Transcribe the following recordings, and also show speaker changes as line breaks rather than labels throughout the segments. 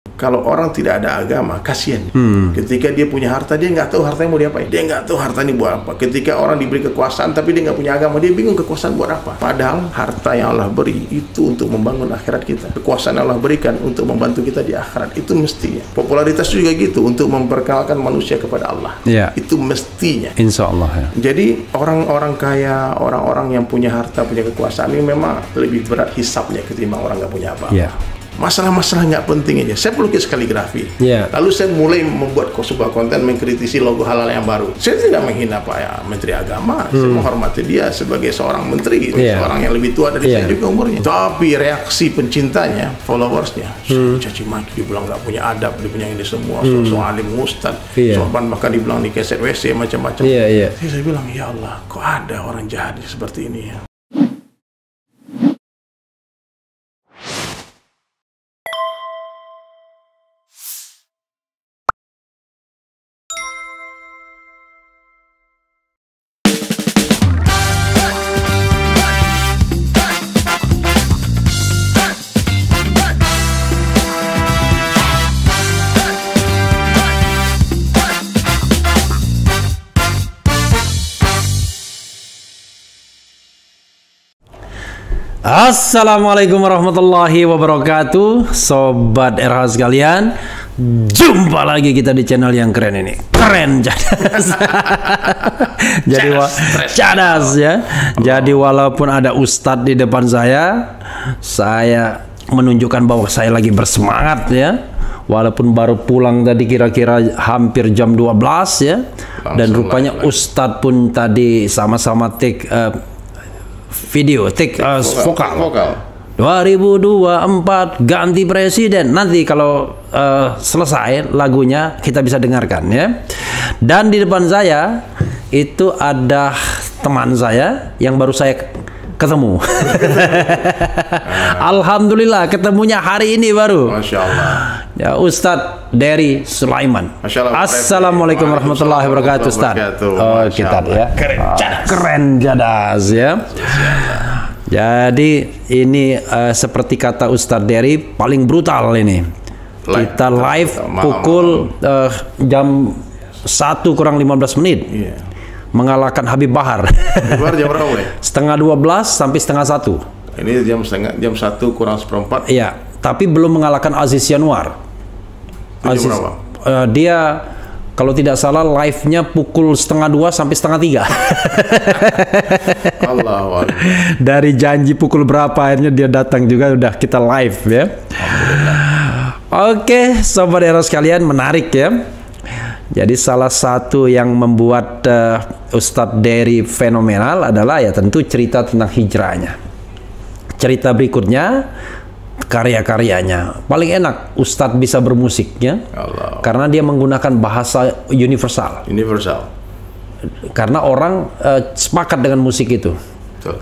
Kalau orang tidak ada agama, kasihan. Ketika dia punya harta, dia nggak tahu hartanya mau diapain. Dia nggak tahu hartanya buat apa. Ketika orang diberi kekuasaan, tapi dia nggak punya agama, dia bingung kekuasaan buat apa. Padahal harta yang Allah beri itu untuk membangun akhirat kita. Kekuasaan yang Allah berikan untuk membantu kita di akhirat, itu mestinya. Popularitas juga gitu, untuk memperkenalkan manusia kepada Allah. Itu mestinya.
Insya Allah.
Jadi orang-orang kaya, orang-orang yang punya harta, punya kekuasaan ini memang lebih berat hisapnya ketimbang orang nggak punya apa-apa. Masalah-masalah nggak penting aja. Saya pelukis kaligrafi. Lalu saya mulai membuat sebuah konten mengkritisi logo halal yang baru. Saya tidak menghina Pak Menteri Agama. Saya menghormati dia sebagai seorang menteri, seorang yang lebih tua dari saya juga umurnya. Tapi reaksi pencintanya, followersnya, caci maki, dibilang nggak punya adab, dia punya ini semua, soal alim ustad, sorban bahkan dibilang di keset WC macam-macam. Saya bilang, ya Allah, kok ada orang jahat seperti ini ya.
Assalamualaikum warahmatullahi wabarakatuh, Sobat RH sekalian. Jumpa lagi kita di channel yang keren ini. Keren cadas. Jadi cadas ya. Jadi walaupun ada ustadz di depan saya menunjukkan bahwa saya lagi bersemangat ya. Walaupun baru pulang tadi kira-kira hampir jam 12 ya. Dan rupanya ustadz pun tadi sama-sama take video, vokal 2024 ganti presiden. Nanti kalau selesai lagunya kita bisa dengarkan ya. Dan di depan saya itu ada teman saya yang baru saya ketemu. Alhamdulillah ketemunya hari ini baru. Masya Allah. Ya, Ustadz Dery Sulaiman. Assalamualaikum warahmatullahi wabarakatuh, Ustadz. Oh, kita ya. Keren jadas ya. Jadi ini seperti kata Ustadz Dery, paling brutal ini. Kita live pukul jam 1 kurang 15 menit. Mengalahkan Habib Bahar.
Jam berapa ya?
Setengah 12 sampai setengah 1.
Ini jam 1 kurang seperempat.
Iya, tapi belum mengalahkan Aziz Yanuar. Aziz, dia kalau tidak salah live-nya pukul setengah 2 sampai setengah 3. Allah. Dari janji pukul berapa akhirnya dia datang juga, udah kita live ya. Oke, Sobat RH sekalian, menarik ya. Jadi salah satu yang membuat Ustadz Dery fenomenal adalah ya tentu cerita tentang hijrahnya. Cerita berikutnya karya-karyanya. Paling enak Ustadz bisa bermusiknya karena dia menggunakan bahasa universal. Karena orang sepakat dengan musik itu.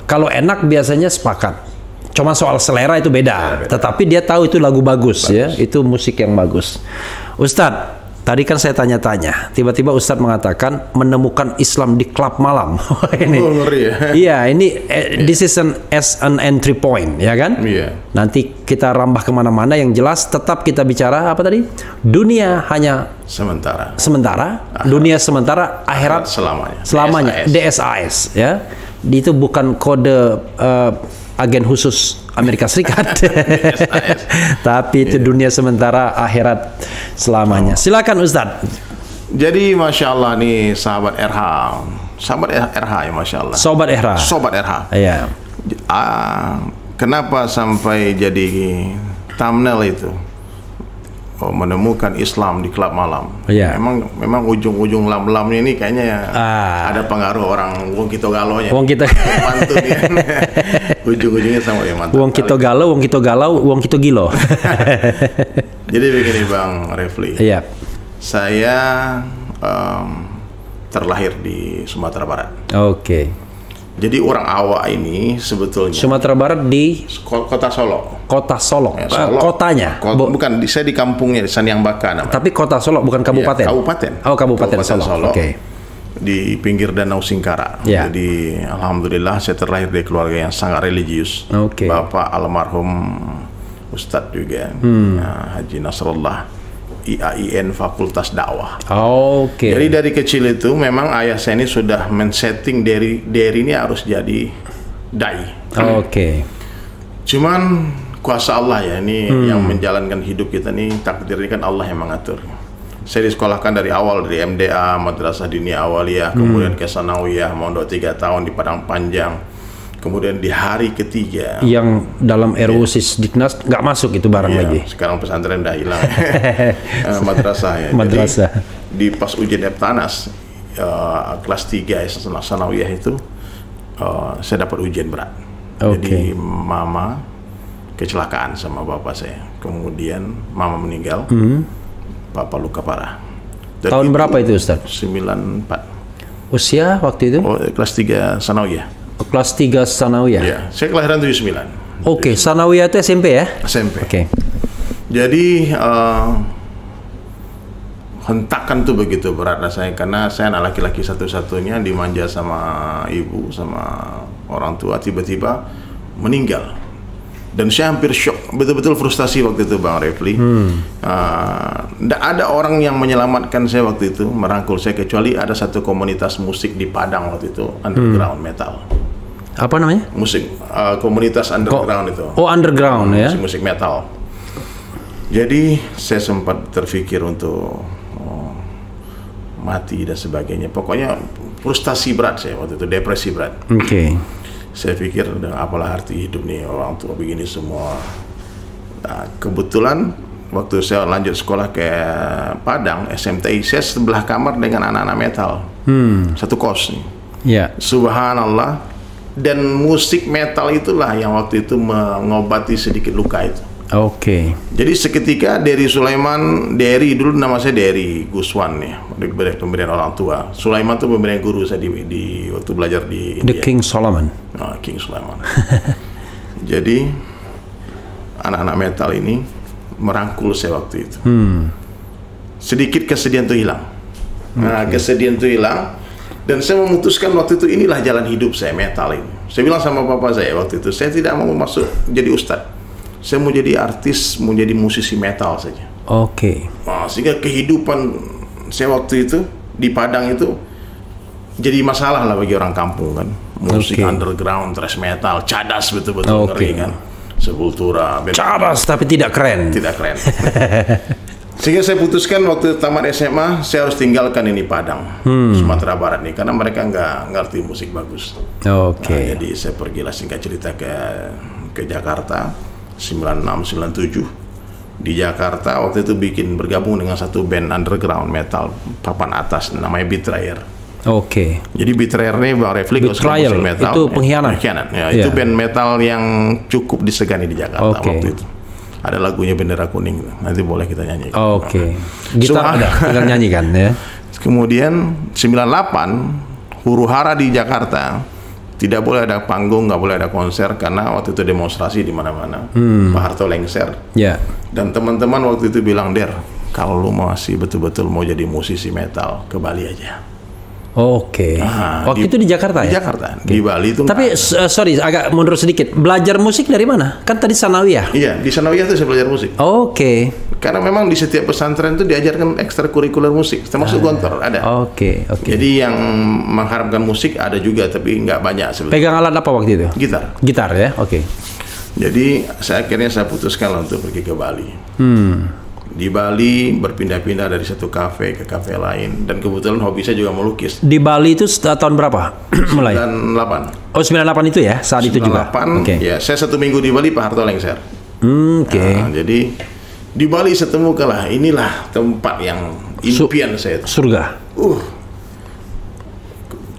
Kalau enak biasanya sepakat. Cuma soal selera itu beda. Tetapi dia tahu itu lagu bagus. Ya, itu musik yang bagus. Ustadz, tadi kan saya tanya-tanya, tiba-tiba Ustadz mengatakan menemukan Islam di klub malam. Ini, iya, ini this is an entry point, ya kan? Nanti kita rambah kemana-mana. Yang jelas tetap kita bicara apa tadi? Dunia hanya sementara, dunia sementara, akhirat selamanya. DSAS, ya. Itu bukan kode agen khusus Amerika Serikat. Tapi itu dunia sementara, akhirat selamanya. Silakan Ustadz.
Jadi Masya Allah nih sahabat RH ya, Masya Allah. Sobat RH. Iya. Kenapa sampai jadi thumbnail itu? Menemukan Islam di klub malam. Memang ujung-ujung lam-lamnya ini kayaknya ada pengaruh orang Wong Kito Galonya. Ujung-ujungnya sama ya mantap.
Wong Kito Galau, Wong Kito Gilo.
Jadi begini Bang Refli. Saya terlahir di Sumatera Barat. Jadi orang Awak ini sebetulnya
Sumatera Barat di
Kota Solok.
Kota Solok.
Ya, Solok.
Kotanya.
Bukan, saya di kampungnya di Saniambaka namanya.
Tapi Kota Solok bukan kabupaten.
Ya, kabupaten.
Oh, Kabupaten Solok.
Di pinggir Danau Singkara. Jadi alhamdulillah saya terlahir dari keluarga yang sangat religius. Bapak almarhum Ustadz juga, Haji Nasrullah, IAIN Fakultas Dakwah. Jadi dari kecil itu memang ayah saya ini sudah men-setting Dery ini harus jadi dai. Cuman kuasa Allah ya, ini yang menjalankan hidup kita nih, takdir ini kan Allah yang mengatur. Saya disekolahkan dari awal, dari MDA, Madrasah Diniyah Awaliyah, kemudian ke Sanawiyah, mondok 3 tahun di Padang Panjang. Kemudian di hari ketiga
yang dalam RUU Sisdiknas nggak masuk itu barang lagi.
Sekarang pesantren udah hilang. Madrasah ya.
Madrasah.
Jadi, di pas ujian Eptanas kelas 3 Sanawiyah itu saya dapat ujian berat. Jadi mama kecelakaan sama bapak saya. Kemudian mama meninggal. Papa luka parah. Dan
tahun berapa itu Ustaz?
94.
Usia waktu itu?
Kelas 3 Sanawiyah.
Kelas 3 Sanawiyah.
Iya, saya kelahiran 79.
Sanawiyah itu SMP ya?
SMP. Jadi hentakan tuh begitu berat rasanya, karena saya anak laki-laki satu-satunya, dimanja sama ibu sama orang tua, tiba-tiba meninggal. Dan saya hampir shock, betul-betul frustasi waktu itu Bang Refli. Nggak ada orang yang menyelamatkan saya waktu itu, merangkul saya, kecuali ada satu komunitas musik di Padang waktu itu, underground metal.
Apa namanya?
Musik, komunitas underground itu.
Underground ya?
Musik metal. Jadi saya sempat terpikir untuk mati dan sebagainya. Pokoknya frustasi berat saya waktu itu, depresi berat. Saya pikir, apalah arti hidup nih, orang tua begini semua. Nah, kebetulan waktu saya lanjut sekolah ke Padang, SMTI, saya sebelah kamar dengan anak-anak metal. Satu kos nih. Subhanallah. Dan musik metal itulah yang waktu itu mengobati sedikit luka itu. Jadi seketika Dery Sulaiman, Dery dulu nama saya Dery Guswan ya, pemberian orang tua. Sulaiman itu pemberian guru saya di waktu belajar di India.
King Solomon.
King Solomon. Jadi anak-anak metal ini merangkul saya waktu itu. Sedikit kesedihan itu hilang. Kesedihan itu hilang. Dan saya memutuskan waktu itu, inilah jalan hidup saya, metal ini. Saya bilang sama papa saya waktu itu, saya tidak mau masuk jadi ustadz. Saya mau jadi artis, mau jadi musisi metal saja. Sehingga kehidupan saya waktu itu di Padang itu jadi masalah lah bagi orang kampung kan. Musik underground, thrash metal, cadas betul-betul ngeri kan. Sepultura.
Cadas tapi tidak keren.
Tidak keren. Sehingga saya putuskan waktu tamat SMA, saya harus tinggalkan ini Padang, Sumatera Barat nih, karena mereka nggak ngerti musik bagus. Jadi saya pergilah, singkat cerita, ke Jakarta 96-97. Di Jakarta waktu itu bergabung dengan satu band underground metal papan atas namanya Betrayer. Jadi Betrayer ini Bang Refli,
Betrayal
metal,
itu pengkhianat.
Itu band metal yang cukup disegani di Jakarta waktu itu. Ada lagunya Bendera Kuning, nanti boleh kita nyanyi.
Gitar ada, tinggal nyanyikan ya.
Kemudian 98 huru-hara di Jakarta, tidak boleh ada panggung, nggak boleh ada konser, karena waktu itu demonstrasi di mana-mana. Pak Harto lengser. Dan teman-teman waktu itu bilang, Der, kalau lu masih betul-betul mau jadi musisi metal, ke Bali aja.
Waktu itu di Jakarta ya?
Di Jakarta, di Bali itu.
Tapi sorry, agak mundur sedikit. Belajar musik dari mana? Kan tadi Sanawiyah.
Iya, di Sanawiyah itu saya belajar musik. Karena memang di setiap pesantren itu diajarkan ekstrakurikuler musik, termasuk gontor ada. Jadi yang mengharapkan musik ada juga, tapi nggak banyak sebenarnya.
Pegang alat apa waktu itu? Gitar ya.
Jadi akhirnya saya putuskan untuk pergi ke Bali. Di Bali berpindah-pindah dari satu kafe ke kafe lain, dan kebetulan hobi saya juga melukis.
Di Bali itu tahun berapa mulai?
98.
98 itu ya, saat 98, itu juga.
Ya, saya 1 minggu di Bali, Pak Harto lengser. Jadi di Bali saya temukanlah, inilah tempat yang impian saya.
Surga.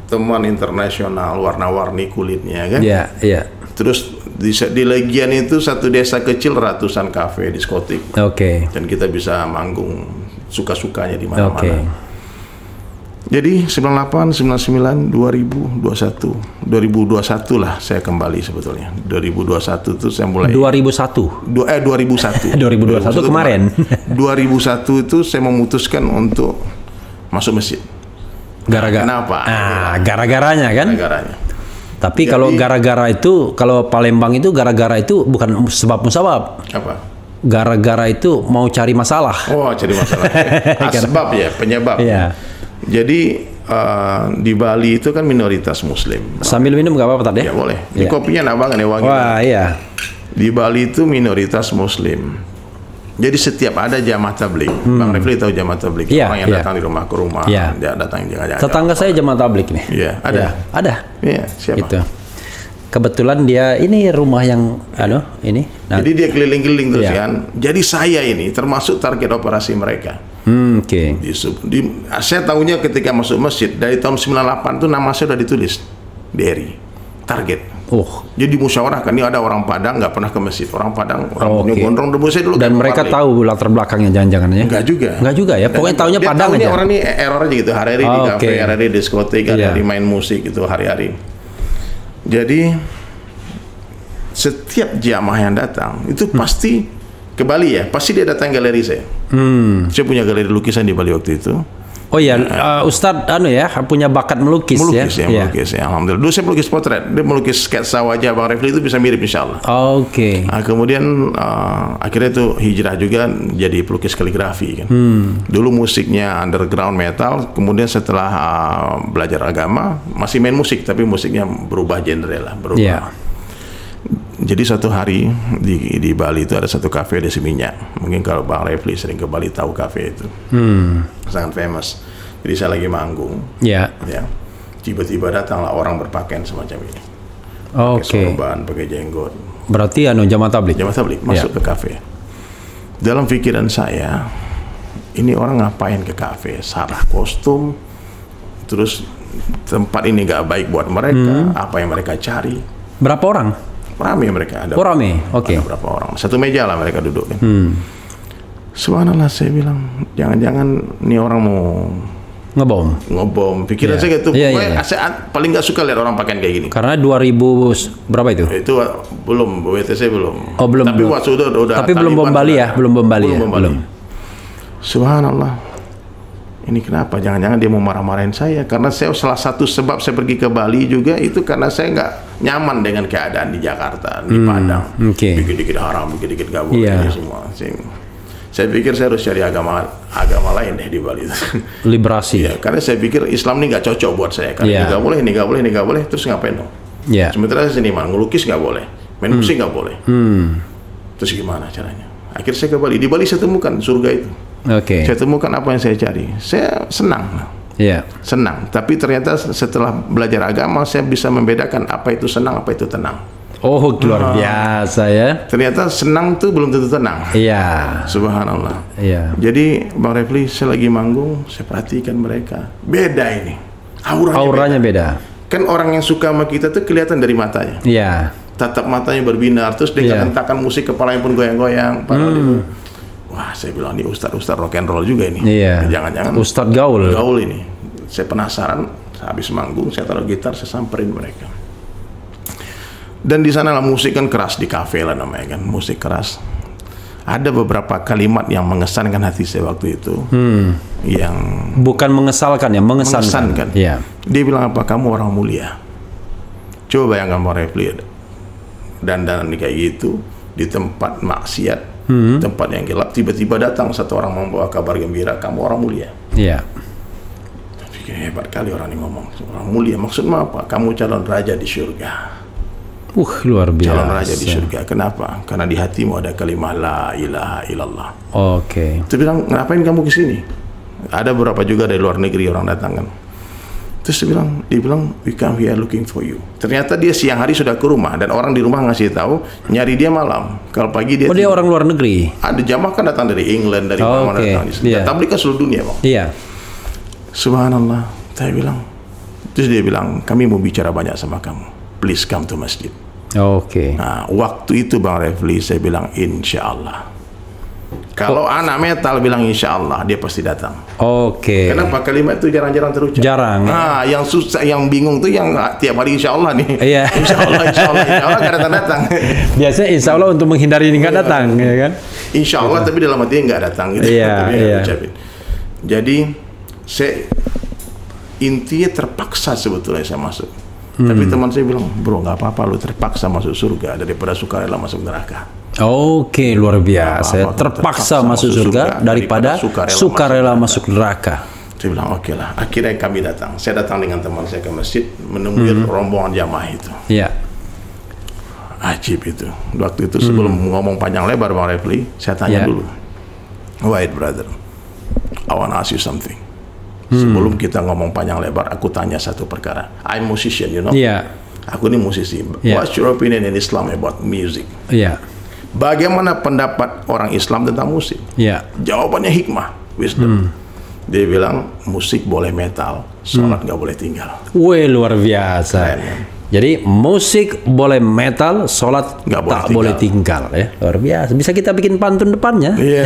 Teman internasional, warna-warni kulitnya kan. Terus di Legian itu satu desa kecil, ratusan kafe, diskotik. Dan kita bisa manggung suka-sukanya di mana-mana. Jadi 98, 99, 2000, 2021 lah saya kembali sebetulnya. 2021 itu saya mulai.
2001 kemarin.
2001 itu saya memutuskan untuk masuk masjid.
Gara-gara.
Kenapa?
Gara-garanya kan?
Gara-garanya.
Tapi kalau gara-gara itu, kalau Palembang itu gara-gara itu bukan sebab musabab.
Apa?
Gara-gara itu mau cari masalah.
Oh, cari masalah. Asbab ya, penyebab.
Iya.
Jadi di Bali itu kan minoritas Muslim.
Sambil minum nggak apa-apa tadi?
Ya boleh. Ini kopinya enak banget ya, wangi.
Wah iya.
Di Bali itu minoritas Muslim. Jadi setiap ada jamaah tabligh, Bang Refli tahu jamaah tabligh, orang yang datang di rumah ke rumah, dia datang jangan-jangan.
Tetangga saya jamaah tabligh nih.
Iya, ada.
Ada.
Iya, siapa?
Itu. Kebetulan dia ini rumah yang ini.
Nah. Jadi dia keliling-keliling terus kan. Jadi saya ini termasuk target operasi mereka.
Oke.
Saya tahunya ketika masuk masjid dari tahun 98 itu nama saya sudah ditulis Dery, target. Jadi musyawarah kan, ini ada orang Padang nggak pernah ke masjid, orang Padang, orang punya gondrong dulu saya dulu.
Dan mereka tahu latar belakangnya jangan-jangan ya?
Enggak juga.
Enggak juga ya, pokoknya tahunya Padang aja.
Orang ini error aja gitu, hari-hari di kafe, hari-hari di diskotik, hari-hari main musik gitu, hari-hari. Jadi setiap jamaah yang datang itu pasti ke Bali ya, pasti dia datang galeri saya. Saya punya galeri lukisan di Bali waktu itu.
Oh iya, Ustadz punya bakat melukis ya?
Melukis ya, alhamdulillah. Dulu saya melukis potret, dia melukis sketsa wajah Bang Refli itu bisa mirip insya Allah.
Oke.
Nah, kemudian akhirnya itu hijrah juga jadi pelukis kaligrafi kan. Dulu musiknya underground metal, kemudian setelah belajar agama masih main musik, tapi musiknya berubah genre lah, berubah. Jadi suatu hari di Bali itu ada satu kafe di Seminyak. Mungkin kalau Bang Refli sering ke Bali tahu kafe itu. Sangat famous. Jadi saya lagi manggung. Ya. Tiba-tiba datanglah orang berpakaian semacam ini. Pakai sorban, pakai jenggot.
Berarti jamaah tabligh.
Jamaah tabligh masuk ke kafe. Dalam pikiran saya, ini orang ngapain ke kafe? Salah kostum. Terus tempat ini nggak baik buat mereka. Apa yang mereka cari?
Berapa orang?
Rame mereka ada.
Rame, oke.
Ada berapa orang? Satu meja lah mereka duduk kan. Subhanallah, saya bilang jangan-jangan ini orang mau ngebom. Pikiran saya gitu. Saya paling nggak suka lihat orang pakaian kayak gini.
Karena 2000 berapa itu?
Itu belum WTC belum.
Oh belum.
Tapi waktu udah.
Tapi belum bom Bali ya, belum bom Bali ya. Belum.
Subhanallah. Ini kenapa? Jangan-jangan dia mau marah-marahin saya? Karena saya salah satu sebab saya pergi ke Bali juga itu karena saya nggak nyaman dengan keadaan di Jakarta, di Padang. Dikit-dikit haram, dikit-dikit gak boleh semua. Saya pikir saya harus cari agama lain deh di Bali.
Liberasi.
Ya, karena saya pikir Islam ini nggak cocok buat saya. Karena ini nggak boleh, ini nggak boleh, ini nggak boleh. Terus ngapain dong? Sementara saya seniman, ngelukis nggak boleh, main musik nggak boleh. Terus gimana caranya? Akhirnya saya ke Bali. Di Bali saya temukan surga itu. Saya temukan apa yang saya cari. Saya senang. Senang. Tapi ternyata setelah belajar agama, saya bisa membedakan apa itu senang, apa itu tenang.
Oh, luar biasa ya.
Ternyata senang tuh belum tentu tenang. Subhanallah. Jadi Bang Refli, saya lagi manggung, saya perhatikan mereka. Beda ini.
Auranya beda.
Kan orang yang suka sama kita tuh kelihatan dari matanya. Tatap matanya berbinar, terus dia hentakkan musik, kepalanya pun goyang-goyang. Wah, saya bilang ini ustadz rock and roll juga ini. Jangan-jangan
ustadz gaul.
Gaul ini. Saya penasaran. Habis manggung, saya taruh gitar, saya samperin mereka. Dan di sana lah musik kan keras, di kafe lah namanya kan, musik keras. Ada beberapa kalimat yang mengesankan hati saya waktu itu. Yang
bukan mengesalkan ya, mengesankan. Dia
bilang apa? Kamu orang mulia. Coba bayangkan Bang Refli, dandanan kayak gitu di tempat maksiat. Tempat yang gelap, tiba-tiba datang satu orang membawa kabar gembira, kamu orang mulia. Pikir hebat kali orang ini ngomong, orang mulia maksudnya apa? Kamu calon raja di surga.
Luar biasa.
Calon raja di surga. Kenapa? Karena di hatimu ada kalimat la ilaha illallah. Terus bilang, ngapain kamu ke sini? Ada beberapa juga dari luar negeri orang datang kan. Terus dia bilang, we come here looking for you. Ternyata dia siang hari sudah ke rumah dan orang di rumah ngasih tahu nyari dia malam. Kalau pagi dia.
Dia orang luar negeri.
Ada jamaah kan datang dari England, dari mana datang di sini. Tabligh kan seluruh dunia, Bang. Subhanallah. Saya bilang. Terus dia bilang, kami mau bicara banyak sama kamu. Please come to masjid. Nah, waktu itu Bang Refli saya bilang insya Allah. Kalau anak metal bilang insya Allah, dia pasti datang. Kenapa? Kalimat itu jarang-jarang terucap.
Jarang.
Nah, yang susah, yang bingung tuh yang tiap hari insya Allah nih. Insya Allah nggak datang-datang. Biasanya
insya Allah untuk menghindari nggak datang, ya kan?
Insya Allah, tapi dalam hatinya nggak datang gitu. Jadi saya intinya terpaksa sebetulnya saya masuk. Tapi teman saya bilang, bro nggak apa-apa, lu terpaksa masuk surga daripada sukarela masuk neraka.
Oke, luar biasa. Terpaksa masuk surga daripada sukarela masuk neraka.
Saya bilang oke lah. Akhirnya kami datang. Saya datang dengan teman saya ke masjid menemui rombongan jamaah itu.
Iya.
Ajib itu. Waktu itu sebelum ngomong panjang lebar Bang Refli, saya tanya dulu. Wait brother, I wanna ask you something. Sebelum kita ngomong panjang lebar, aku tanya satu perkara. I'm musician, you know. Aku ini musisi. What's your opinion in Islam about music? Bagaimana pendapat orang Islam tentang musik? Jawabannya hikmah, wisdom. Dia bilang musik boleh metal, sholat nggak boleh tinggal.
Wih, luar biasa. Keren, kan? Jadi musik boleh metal, sholat tak boleh tinggal ya. Luar biasa. Bisa kita bikin pantun depannya.
Iya.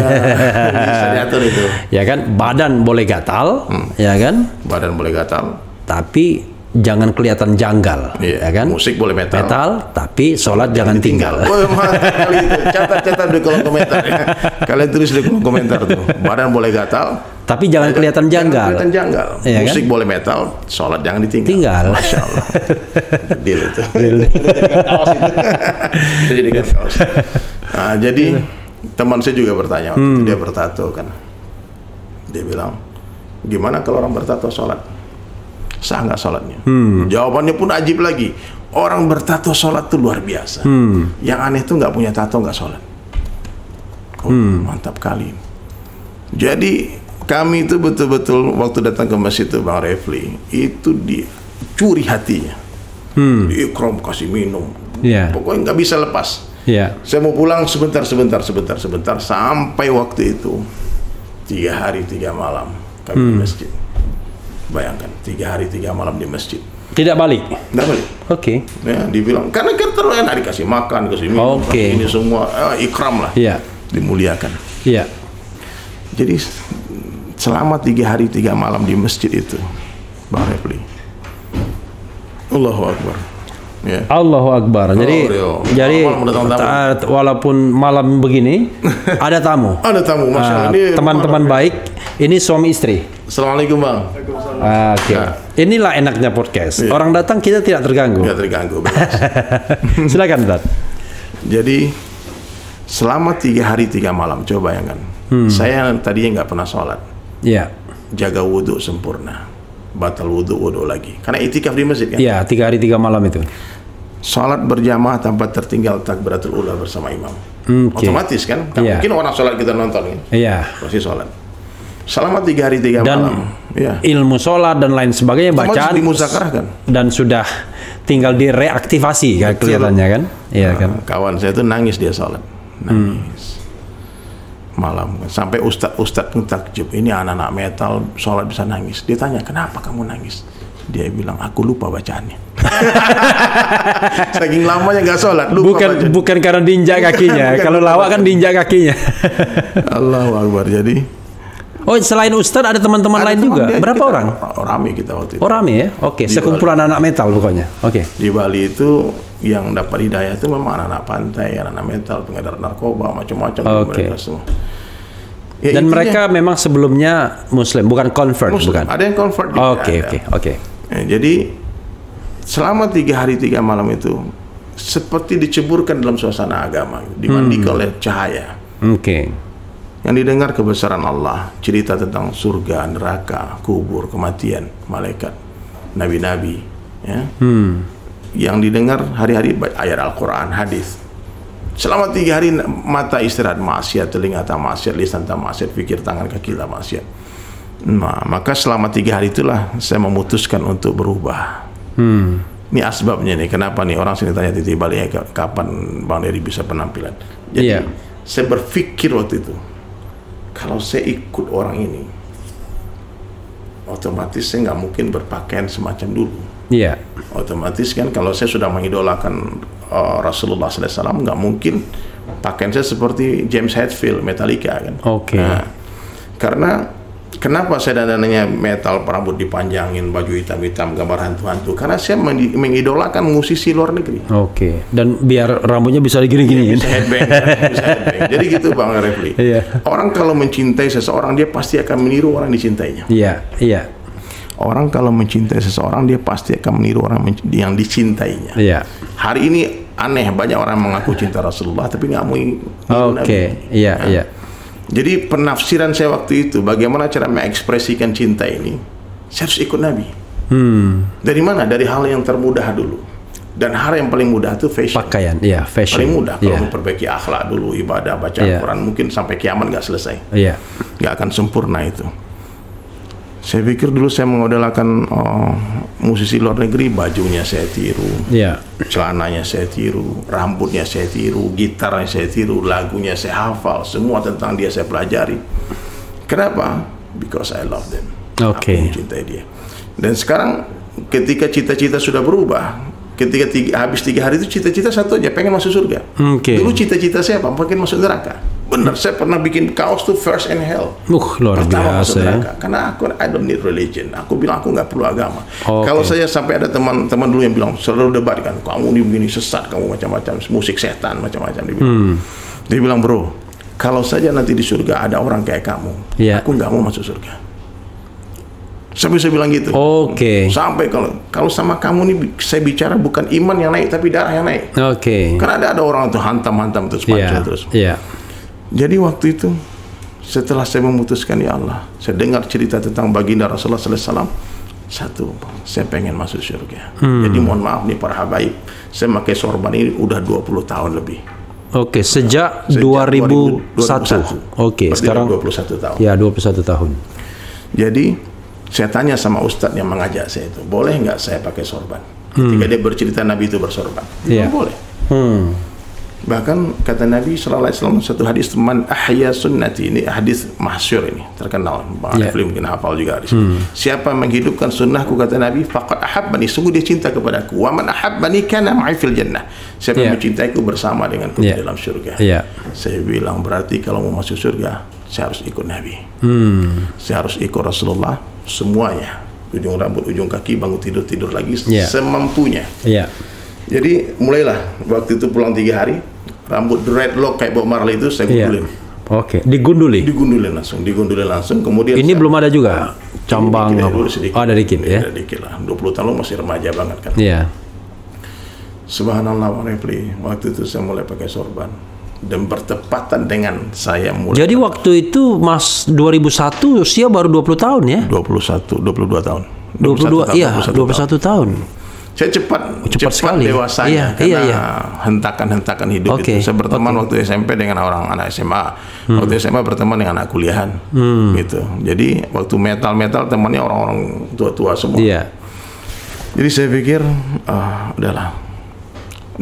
Bisa diatur itu.
Ya kan, badan boleh gatal, ya kan?
Badan boleh gatal.
Tapi jangan kelihatan janggal, ya kan?
Musik boleh metal.
Tapi sholat jangan tinggal.
Oh, kali itu. Catat di kolom komentar. Ya. Kalian tulis di kolom komentar tuh. Badan boleh gatal.
Tapi jangan kelihatan janggal.
Kelihatan janggal. Ya, musik kan? Boleh metal, sholat jangan ditinggal. Masya Allah. Deal itu. Jadikan kaos. Nah, jadi teman saya juga bertanya waktu itu, dia bertato kan. Dia bilang, gimana kalau orang bertato sholat? Sah nggak sholatnya? Jawabannya pun ajib lagi. Orang bertato sholat tuh luar biasa. Yang aneh tuh nggak punya tato nggak sholat. Mantap kali. Jadi kami itu betul-betul waktu datang ke masjid itu Bang Refli, itu dicuri hatinya. Ikram kasih minum. Pokoknya nggak bisa lepas. Saya mau pulang sebentar sampai waktu itu 3 hari 3 malam kami di masjid. Bayangkan 3 hari 3 malam di masjid.
Tidak balik?
Tidak balik.
Oke.
Ya, dibilang karena kita terlalu enak dikasih makan, kasih minum, ini semua ikram lah. Dimuliakan. Jadi selama 3 hari 3 malam di masjid itu, Bang Refli, Allahu Akbar.
Allahu Akbar. Jadi walaupun malam begini ada tamu.
Ada tamu, Masya Allah.
Teman-teman baik. Ini suami istri.
Assalamualaikum Bang.
Oke. Inilah enaknya podcast. Orang datang kita tidak terganggu.
Tidak terganggu.
Silakan Dad.
Jadi selama 3 hari 3 malam, coba bayangkan. Saya tadinya nggak pernah sholat. Jaga wudhu sempurna. Batal wudhu lagi. Karena itikaf di masjid kan?
3 hari 3 malam itu.
Sholat berjamaah tanpa tertinggal takbiratul ula bersama imam. Otomatis kan? Mungkin orang sholat kita nonton kan? Pasti sholat. Selama 3 hari 3 malam.
Ilmu sholat dan lain sebagainya bacaan
dimuzakarahkan.
Dan sudah tinggal direaktivasi kan kelihatannya kan? Kan?
Kawan saya itu nangis dia sholat. Nangis. Malam sampai ustadz pun takjub, ini anak-anak metal sholat bisa nangis. Dia tanya, kenapa kamu nangis? Dia bilang, aku lupa bacaannya. Saking lamanya nggak sholat, lupa
bukan karena diinjak kakinya. Kalau lawak kan diinjak kakinya.
Allahu Akbar. Jadi
selain ustadz ada teman-teman lain juga. Berapa orang?
Rame kita waktu itu.
Rame ya? Oke, sekumpulan anak metal pokoknya.
Di Bali itu yang dapat hidayah itu memang anak-anak pantai, anak-anak metal, pengedar narkoba, macam-macam mereka semua. Dan mereka memang sebelumnya Muslim, bukan convert, bukan? Ada yang convert juga.
Oke.
Jadi selama 3 hari 3 malam itu seperti diceburkan dalam suasana agama, dimandikan oleh cahaya. Yang didengar kebesaran Allah, cerita tentang surga, neraka, kubur, kematian, malaikat, nabi-nabi, ya. Yang didengar hari-hari ayat Al-Quran, hadis. Selama 3 hari mata istirahat maksiat, telinga tak maksiat, lisan tak maksiat, pikir tangan kaki tak maksiat. Nah, maka selama 3 hari itulah saya memutuskan untuk berubah. Ini asbabnya nih, kenapa nih orang sini tanya Titi Bali, kapan Bang Dery bisa penampilan? Jadi saya berpikir waktu itu, kalau saya ikut orang ini, otomatis saya nggak mungkin berpakaian semacam dulu. Otomatis kan kalau saya sudah mengidolakan Rasulullah SAW, nggak mungkin pakaian saya seperti James Hetfield, Metallica kan. Nah, karena kenapa saya dandannya metal, rambut dipanjangin, baju hitam-hitam, gambar hantu-hantu? Karena saya mengidolakan musisi luar negeri.
Dan biar rambutnya bisa digini-giniin.
Bisa headbang. Jadi gitu Bang Refli. Orang kalau mencintai seseorang, dia pasti akan meniru orang dicintainya. Orang kalau mencintai seseorang, dia pasti akan meniru orang yang dicintainya. Hari ini aneh, banyak orang mengaku cinta Rasulullah tapi nggak mau
Nabi. Iya.
Jadi penafsiran saya waktu itu, bagaimana cara mengekspresikan cinta ini, saya harus ikut Nabi. Dari mana? Dari hal yang termudah dulu. Dan hal yang paling mudah itu fashion.
Pakaian, fashion.
Paling mudah kalau memperbaiki akhlak dulu, ibadah, baca Al-Quran, mungkin sampai kiamat nggak selesai. Nggak akan sempurna itu. Saya pikir dulu saya mengidolakan musisi luar negeri, bajunya saya tiru, celananya saya tiru, rambutnya saya tiru, gitarnya saya tiru, lagunya saya hafal, semua tentang dia saya pelajari. Kenapa? Because I love them. Aku mencintai dia. Dan sekarang ketika cita-cita sudah berubah, ketika habis 3 hari itu cita-cita satu aja, pengen masuk surga. Dulu cita-cita saya apa? Pengen masuk neraka. Benar, saya pernah bikin kaos tuh First in Hell.
Luar
pertama
biasa
masuk neraka. Karena I don't need religion. Aku bilang aku nggak perlu agama. Kalau saya sampai ada teman-teman dulu yang bilang, selalu debat kan, kamu ini begini sesat, kamu macam-macam, musik setan, macam-macam. Dia bilang, bro, kalau saja nanti di surga ada orang kayak kamu, aku nggak mau masuk surga. Sampai saya bilang gitu. Sampai kalau sama kamu nih saya bicara bukan iman yang naik tapi darah yang naik. Karena ada orang tuh hantam-hantam terus terus. Jadi waktu itu setelah saya memutuskan, ya Allah, saya dengar cerita tentang baginda Rasulullah SAW. Satu, saya pengen masuk surga. Jadi mohon maaf nih para habaib, saya pakai sorban ini udah 20 tahun lebih.
Sejak 2001. Sekarang
21 tahun.
Ya, 21 tahun.
Jadi saya tanya sama ustadz yang mengajak saya itu, boleh nggak saya pakai sorban? Ketika dia bercerita Nabi itu bersorban, boleh. Bahkan kata Nabi SAW satu hadis, man ahya sunnati, ini hadis masyhur ini, terkenal. Bang Refli mungkin hafal juga di sini. Siapa menghidupkan sunnahku, kata Nabi, faqad ahabbani, sungguh dia cinta kepadaku. Wa man ahabbani kana ma'i fil jannah. Siapa yang mencintaiku bersama denganku di dalam surga. Saya bilang, berarti kalau mau masuk surga, saya harus ikut Nabi. Saya harus ikut Rasulullah semuanya, ujung rambut, ujung kaki, bangun tidur lagi semampunya. Jadi mulailah waktu itu pulang 3 hari, rambut dreadlock kayak Bob Marley itu saya gundulin. Digundulin langsung. Kemudian
ini belum ada juga cambang.
Ada dikit lah. 20 tahun masih remaja banget kan. Subhanallah, Refli, waktu itu saya mulai pakai sorban. Dan bertepatan dengan saya mulai.
Jadi waktu itu Mas 2001 usia baru 20 tahun ya?
22 tahun.
21 tahun.
Saya cepat sekali dewasanya karena hentakan-hentakan hidup itu. Saya berteman waktu SMP dengan orang anak SMA. Waktu SMA berteman dengan anak kuliahan. Gitu. Jadi waktu metal temannya orang-orang tua-tua semua. Jadi saya pikir udahlah.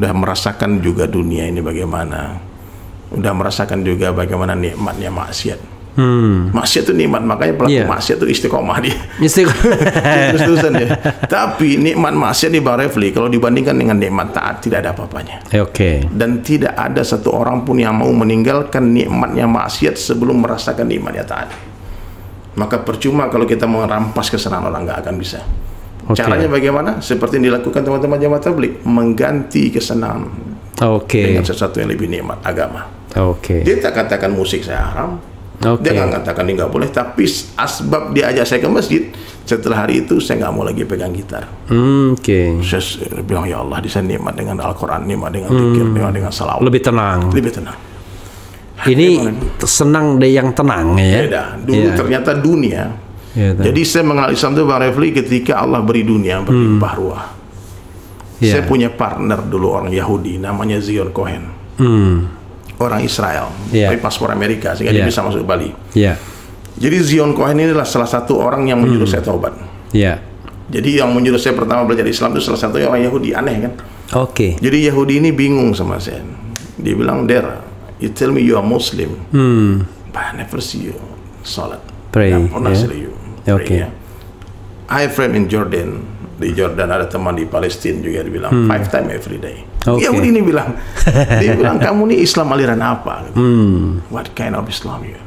Udah merasakan juga dunia ini bagaimana. Udah merasakan juga bagaimana nikmatnya maksiat. Maksiat itu nikmat, makanya pelaku maksiat itu istiqomah dia. Terus-terusan dia. Tapi nikmat maksiat di Bang Refli kalau dibandingkan dengan nikmat taat tidak ada apa-apanya. Dan tidak ada satu orang pun yang mau meninggalkan nikmatnya maksiat sebelum merasakan nikmatnya taat. Maka percuma kalau kita merampas kesenangan orang, nggak akan bisa. Caranya bagaimana? Seperti yang dilakukan teman-teman jamaah tabligh, mengganti kesenangan dengan sesuatu yang lebih nikmat, agama. Dia tak katakan musik saya haram, dia nggak katakan ini nggak boleh, tapi asbab dia ajak saya ke masjid, setelah hari itu saya nggak mau lagi pegang gitar. Saya bilang, ya Allah, di sana nikmat dengan Al-Quran, nikmat dengan zikir, nikmat dengan salawat.
Lebih tenang. Ini senang deh yang tenang ya.
Beda. Dulu ternyata dunia. Jadi saya mengenal Islam itu Bang Refli ketika Allah beri dunia berlimpah ruah. Saya punya partner dulu orang Yahudi, namanya Zion Cohen. Orang Israel, tapi paspor Amerika, sehingga dia bisa masuk Bali. Jadi Zion Cohen ini adalah salah satu orang yang menyuruh saya taubat. Jadi yang menyuruh saya pertama belajar Islam itu salah satunya orang Yahudi, aneh kan? Jadi Yahudi ini bingung sama saya. Dia bilang, Der, you tell me you are Muslim, but I never see you salat.
Pray.
I have friend in Jordan. Di Jordan ada teman di Palestina juga, dia bilang 5 times every day. Yahudi ini bilang, dia bilang, kamu ini Islam aliran apa? What kind of Islam you?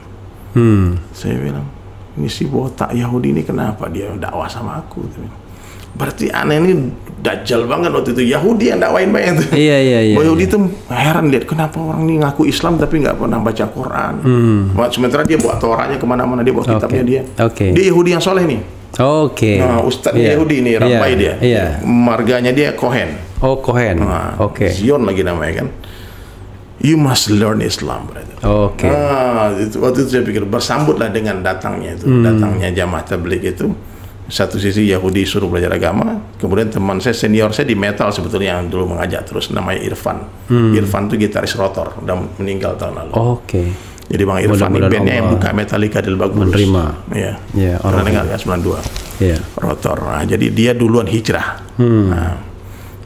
Saya bilang, ini si botak Yahudi ini kenapa dia dakwah sama aku? Berarti aneh ini dajjal banget waktu itu. Yahudi yang dakwain banyak itu. Yahudi itu heran lihat kenapa orang ini ngaku Islam tapi nggak pernah baca Quran. Sementara dia bawa Torahnya kemana-mana, dia bawa kitabnya dia. Dia Yahudi yang soleh nih.
Oke.
Nah, Ustadz Yahudi ini, Rabbi dia. Marganya dia Cohen.
Oh, Cohen.
Nah, Zion lagi namanya kan. You must learn Islam, brother.
Oke.
Waktu itu saya pikir bersambutlah dengan datangnya itu, datangnya jamaah tabligh itu. Satu sisi Yahudi suruh belajar agama, kemudian teman saya senior saya di metal sebetulnya yang dulu mengajak terus, namanya Irfan. Irfan itu gitaris Rotor, udah meninggal tahun lalu.
Oke.
Jadi Bang Irfan ini bandnya yang buka Metallica Del Bagus.
Menerima.
Iya. Pernah dengar kan 92. Iya. Rotor. Nah, jadi dia duluan hijrah. Nah,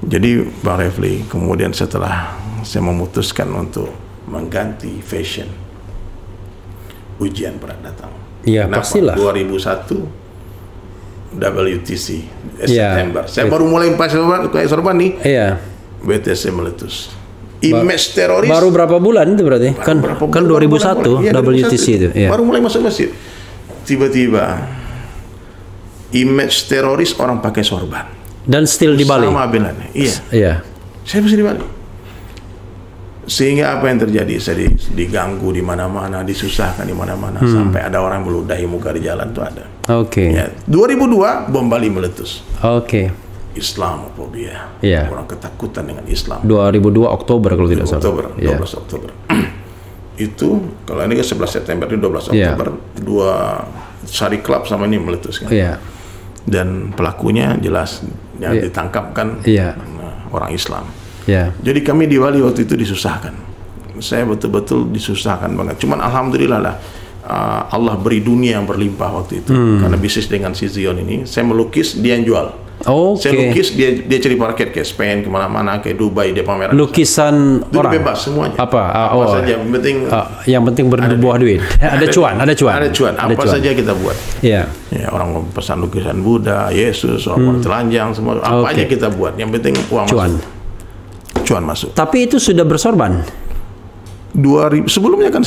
jadi Bang Refli, kemudian setelah saya memutuskan untuk mengganti fashion, ujian berat datang.
Iya, pastilah.
2001 WTC September. Saya baru mulai pakai sorban nih.
Iya.
BTC meletus. Image teroris.
Baru berapa bulan itu berarti? Kan 2001 WTC itu.
Ya. Baru mulai masuk masjid. Tiba-tiba image teroris orang pakai sorban.
Dan still di Bali.
Sama belannya.
Iya.
Saya masih di Bali. Sehingga apa yang terjadi? Saya diganggu di mana-mana, disusahkan di mana-mana, sampai ada orang meludahi muka di jalan tuh ada.
Oke.
Ya, 2002 bom Bali meletus.
Oke.
Islamofobia. Orang ketakutan dengan Islam.
2002 Oktober kalau tidak salah.
12 Oktober. Itu kalau ini kan 11 September itu 12 Oktober. Dua Sari Club sama ini meletus kan. Dan pelakunya jelas yang ditangkap kan orang Islam. Jadi kami di Bali waktu itu disusahkan. Saya betul-betul disusahkan banget. Cuman alhamdulillah lah, Allah beri dunia yang berlimpah waktu itu. Karena bisnis dengan si Zion ini, saya melukis, dia yang jual. Saya lukis, dia cari parket ke Spain, kemana-mana, ke Dubai, dia pameran.
Lukisan
itu orang bebas semuanya.
Apa
saja,
yang penting berbuah duit. Ada cuan.
Apa saja kita buat. Ya, orang pesan lukisan Buddha, Yesus, orang telanjang, semua. Apa aja kita buat. Yang penting uang cuan masuk.
Tapi itu sudah bersorban.
2000 sebelumnya kan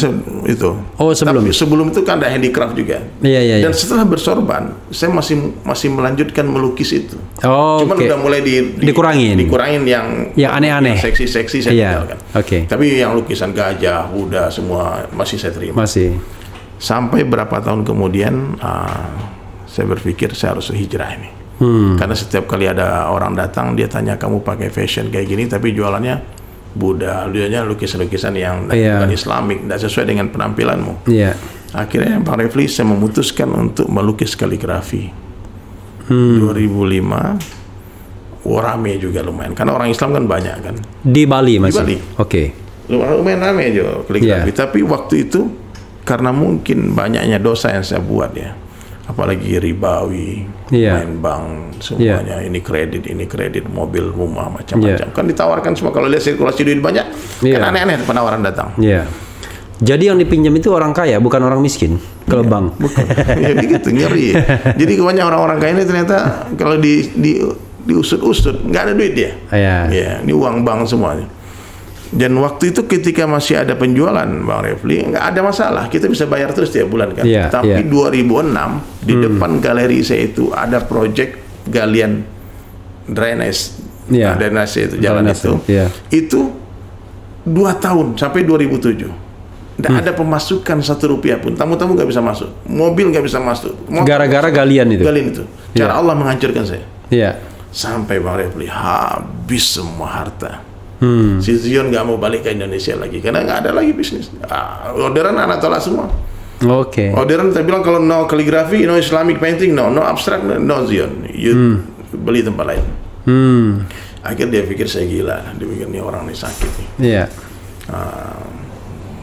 itu. Tapi sebelum itu kan ada handicraft juga. Dan setelah bersorban, saya masih melanjutkan melukis itu. Cuman udah mulai dikurangin yang
aneh-aneh,
seksi-seksi saya tinggalkan. Tapi yang lukisan gajah, Buddha semua masih saya terima. Sampai berapa tahun kemudian saya berpikir saya harus hijrah ini. Karena setiap kali ada orang datang, dia tanya kamu pakai fashion kayak gini, tapi jualannya Buddha, jualannya lukisan-lukisan yang bukan Islamik, tidak sesuai dengan penampilanmu. Akhirnya Bang Refli, saya memutuskan untuk melukis kaligrafi. 2005, rame juga lumayan, karena orang Islam kan banyak kan.
Di Bali masih?
Di Bali. Lumayan rame juga kaligrafi. Tapi waktu itu, karena mungkin banyaknya dosa yang saya buat ya, apalagi ribawi, main bank, semuanya ini kredit, mobil, rumah, macam-macam. Kan ditawarkan semua, kalau lihat sirkulasi duit banyak, kan aneh-aneh penawaran datang.
Jadi yang dipinjam itu orang kaya, bukan orang miskin, kalau bank.
Bukan. Gitu, ngeri. Jadi kebanyakan orang-orang kaya ini ternyata kalau diusut-usut, nggak ada duit dia. Ini uang bank semuanya. Dan waktu itu ketika masih ada penjualan Bang Refli, nggak ada masalah, kita bisa bayar terus tiap bulan kan. Tapi 2006 di depan galeri saya itu ada proyek galian drainase, drainase itu jalan itu 2 tahun sampai 2007. Nggak ada pemasukan Rp1 pun, tamu-tamu nggak bisa masuk, mobil nggak bisa masuk.
Gara-gara galian itu.
Cara Allah menghancurkan saya. Sampai Bang Refli habis semua harta. Si Zion nggak mau balik ke Indonesia lagi karena nggak ada lagi bisnis. Orderan anak tolak semua. Orderan saya bilang kalau no kaligrafi, no Islamic painting, no abstrak, no Zion. You beli tempat lain. Akhirnya dia pikir saya gila, dia pikir ini orang ini sakit nih.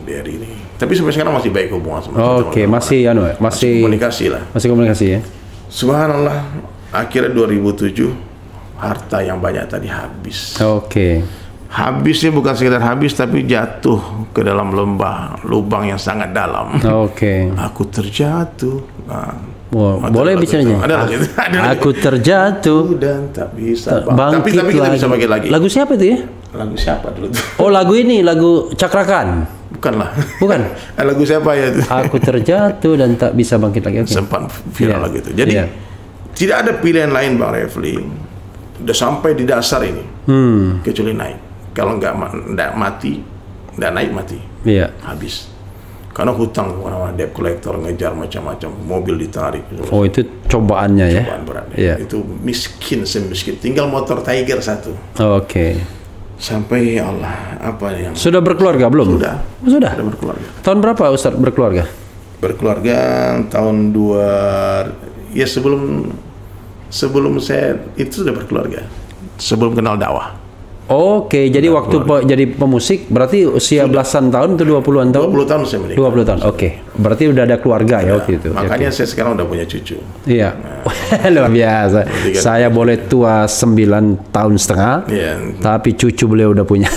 Dari ini. Tapi sampai sekarang masih baik hubungan sama
masih
komunikasi lah.
Masih komunikasi ya.
Subhanallah, akhirnya 2007 harta yang banyak tadi habis. Habisnya bukan sekedar habis, tapi jatuh ke dalam lubang yang sangat dalam. Aku terjatuh.
Boleh bicaranya. Aku terjatuh
dan tak bisa bangkit. Tapi kita bisa pakai lagi.
Lagu siapa itu ya?
Lagu siapa dulu?
Lagu ini, lagu Cakrakan.
Bukanlah.
Bukan.
Lagu siapa ya itu?
Aku terjatuh dan tak bisa bangkit lagi.
Sempat viral lagi itu. Jadi tidak ada pilihan lain Bang Refli. Udah sampai di dasar ini, kecuali naik. Kalau nggak mati, nggak naik mati, habis. Karena hutang, orang debt collector ngejar macam-macam, mobil ditarik.
Oh, itu cobaannya ya?
Cobaan berat. Ya. Itu miskin, semiskin. Tinggal motor Tiger satu.
Oh, oke.
Sampai ya Allah, apa yang...
Sudah berkeluarga belum?
Sudah.
Sudah
berkeluarga.
Tahun berapa Ustaz berkeluarga?
Berkeluarga tahun ya sebelum saya itu sudah berkeluarga. Sebelum kenal dakwah.
Oke, jadi waktu jadi pemusik berarti usia belasan tahun atau 20-an tahun?
20 tahun saya menikah.
20 tahun, oke. Berarti udah ada keluarga ya waktu itu.
Makanya saya sekarang udah punya cucu.
Iya. Luar biasa. Saya boleh tua 9 tahun setengah, tapi cucu beliau udah punya.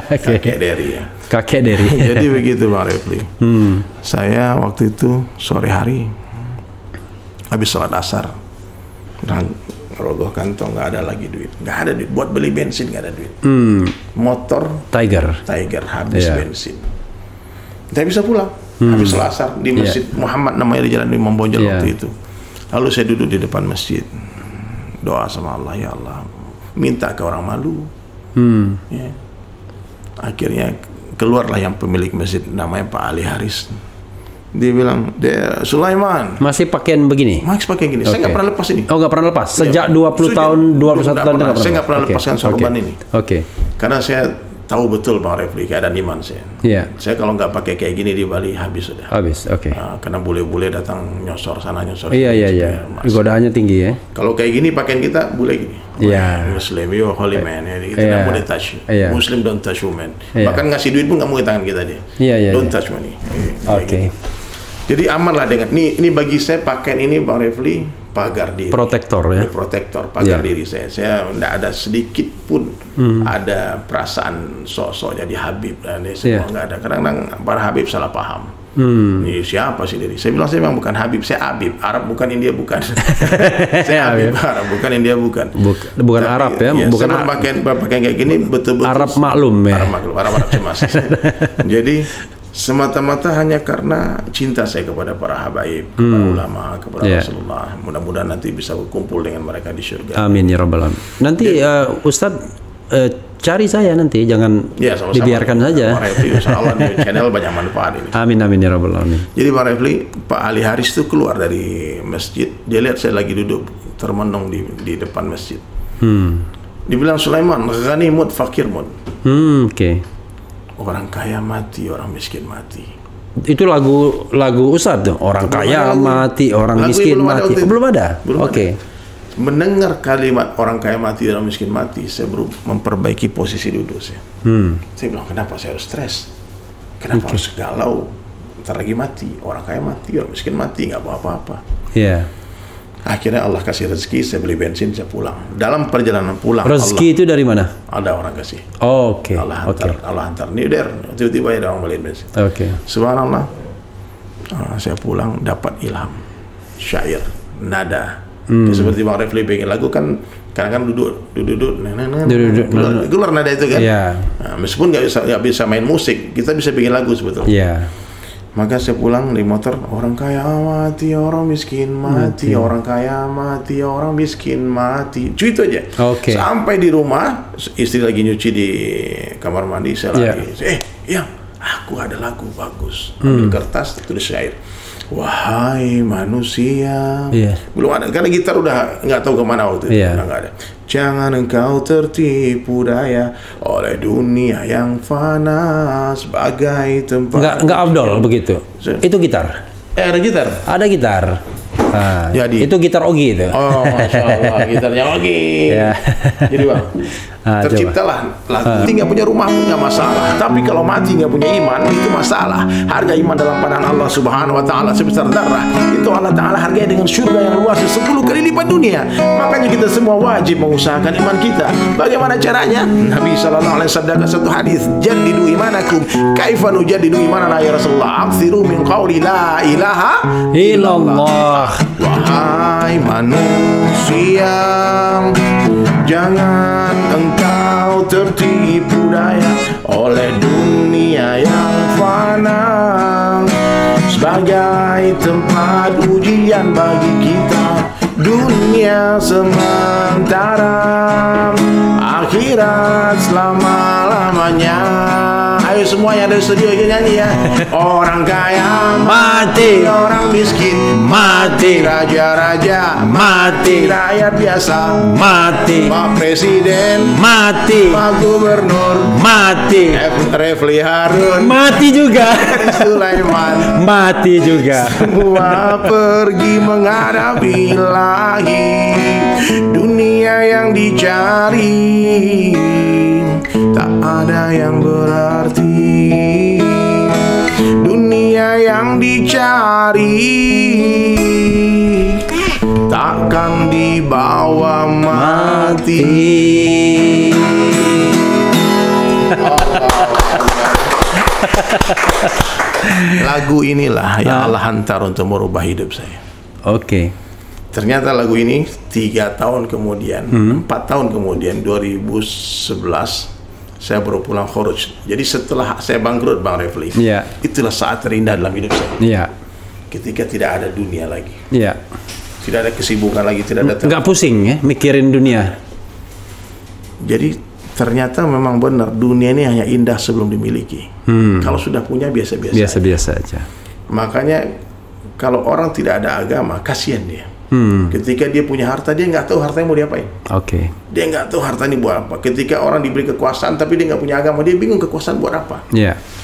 Kakek Dery ya.
Kakek Dery.
Jadi begitu Bang Refli. Saya waktu itu sore hari habis sholat asar, rogoh kantong, nggak ada lagi duit, nggak ada duit buat beli bensin, nggak ada duit. Motor Tiger habis bensin, saya bisa pulang habis asar di masjid Muhammad namanya di Jalan Imam Bonjol waktu itu. Lalu saya duduk di depan masjid, doa sama Allah, ya Allah, minta ke orang malu. Ya. Akhirnya keluarlah yang pemilik masjid, namanya Pak Ali Haris. Dia bilang, Sulaiman.
Masih pakaian begini?
Masih pakai gini. Saya nggak pernah lepas ini.
Oh, nggak pernah lepas? Sejak 20 tahun, 21 tahun nggak pernah?
Saya nggak pernah lepaskan sorban ini.
Oke.
Karena saya tahu betul Bang Refli keadaan iman saya.
Iya.
Saya kalau nggak pakai kayak gini di Bali habis sudah.
Habis, oke.
Karena bule-bule datang nyosor sana nyosor.
Iya. Godaannya tinggi ya.
Kalau kayak gini pakaian kita bule gini.
Iya.
Muslim, you holy man. Kita nggak boleh touch. Muslim don't touch woman. Bahkan ngasih duit pun nggak mau ke tangan kita dia.
Iya.
Don't touch money.
Oke.
Jadi aman lah dengan ini bagi saya pakaian ini Bang Refli pagar diri.
Protektor ya.
Protektor pagar diri saya. Saya tidak ada sedikit pun ada perasaan sok-sok jadi Habib dan semua nggak ada. Kadang-kadang para Habib salah paham. Ini siapa sih diri? Saya bilang saya memang bukan Habib, saya Habib. Arab bukan India bukan. Saya Habib Arab bukan India bukan.
Bukan Arab ya. Bukan
saya pakaian kayak gini betul-betul
Arab maklum ya.
Arab cemas. Jadi semata-mata hanya karena cinta saya kepada para habaib, kepada ulama, kepada Rasulullah. Mudah-mudahan nanti bisa berkumpul dengan mereka di surga.
Amin ya rabbal alamin. Nanti Ustadz cari saya nanti, jangan dibiarkan saja.
Pak Refli, insya Allah di channel banyak manfaat ini.
Amin ya rabbal alamin.
Jadi Pak Refli, Pak Ali Haris itu keluar dari masjid, dia lihat saya lagi duduk termenung di depan masjid. Dibilang, Sulaiman, ghani mut, fakir mut.
Oke.
Orang kaya mati, orang miskin mati.
Itu lagu Ustadz tuh. Orang kaya mati, orang miskin mati. Belum ada. Oke.
Mendengar kalimat orang kaya mati, orang miskin mati, saya baru memperbaiki posisi duduk saya. Saya bilang, kenapa saya harus stres? Kenapa harus galau? Ntar lagi mati, orang kaya mati, orang miskin mati, nggak apa-apa.
Iya.
Akhirnya Allah kasih rezeki, saya beli bensin, saya pulang. Dalam perjalanan pulang,
rezeki itu dari mana?
Ada orang kasih.
Oke.
Allah hantar. Nih tiba-tiba ada orang beli bensin.
Oke.
Subhanallah. Saya pulang dapat ilham, syair, nada. Seperti Bang Refli bikin lagu kan, kadang-kadang duduk, gelar nada itu kan. Meskipun nggak bisa main musik, kita bisa bikin lagu sebetulnya. Maka saya pulang di motor, orang kaya mati, orang miskin mati, orang kaya mati, orang miskin mati. Itu aja. Sampai di rumah, istri lagi nyuci di kamar mandi, saya lagi, aku ada lagu bagus. Ambil kertas, tulis syair. Wahai manusia, belum ada, karena gitar udah nggak tahu kemana waktu itu, nggak ada. Jangan engkau tertipu daya oleh dunia yang fana sebagai tempat.
Nggak afdol begitu. Itu gitar.
Ada gitar.
Ada gitar. Jadi itu gitar Ogi itu.
Oh, Masya Allah, gitarnya Ogi. Jadi Bang, terciptalah lagu. Nggak punya rumah pun nggak masalah. Tapi kalau mati nggak punya iman, itu masalah. Harga iman dalam pandangan Allah Subhanahu Wa Taala sebesar darah. Itu Allah Taala harganya dengan surga yang luas 10 kali lipat dunia. Makanya kita semua wajib mengusahakan iman kita. Bagaimana caranya? Nabi Sallallahu Alaihi Wasallam satu hadis, jadidu imanakum, kaifa nujadidu imanana ya Rasulullah? Aksiru min qawli la ilaha illallah. Wahai manusia, jangan engkau tertipu daya oleh dunia yang fana sebagai tempat ujian bagi kita. Dunia sementara, akhirat selama-lamanya. Ayo semua semuanya dari studio aja nyanyi ya. Orang kaya
mati,
orang miskin
mati,
raja-raja
mati,
rakyat biasa
mati,
Pak Presiden
mati,
Pak Gubernur
mati,
Refli Harun
mati juga,
Sulaiman
mati juga.
Semua pergi menghadapi lagi dunia yang dicari, tak ada yang berarti. Dunia yang dicari takkan dibawa mati. Lagu inilah yang Allah hantar untuk merubah hidup saya.
Oke.
Ternyata lagu ini 3 tahun kemudian, 4 tahun kemudian, 2011 saya baru pulang khuruj. Jadi setelah saya bangkrut, Bang Refli, itulah saat terindah dalam hidup saya. Ketika tidak ada dunia lagi, tidak ada kesibukan lagi, tidak ada.
Nggak pusing ya mikirin dunia.
Jadi ternyata memang benar dunia ini hanya indah sebelum dimiliki. Kalau sudah punya biasa-biasa
aja.
Makanya kalau orang tidak ada agama, kasihan dia. Ketika dia punya harta, dia nggak tahu hartanya mau diapain. Dia nggak tahu hartanya buat apa. Ketika orang diberi kekuasaan tapi dia nggak punya agama, dia bingung kekuasaan buat apa.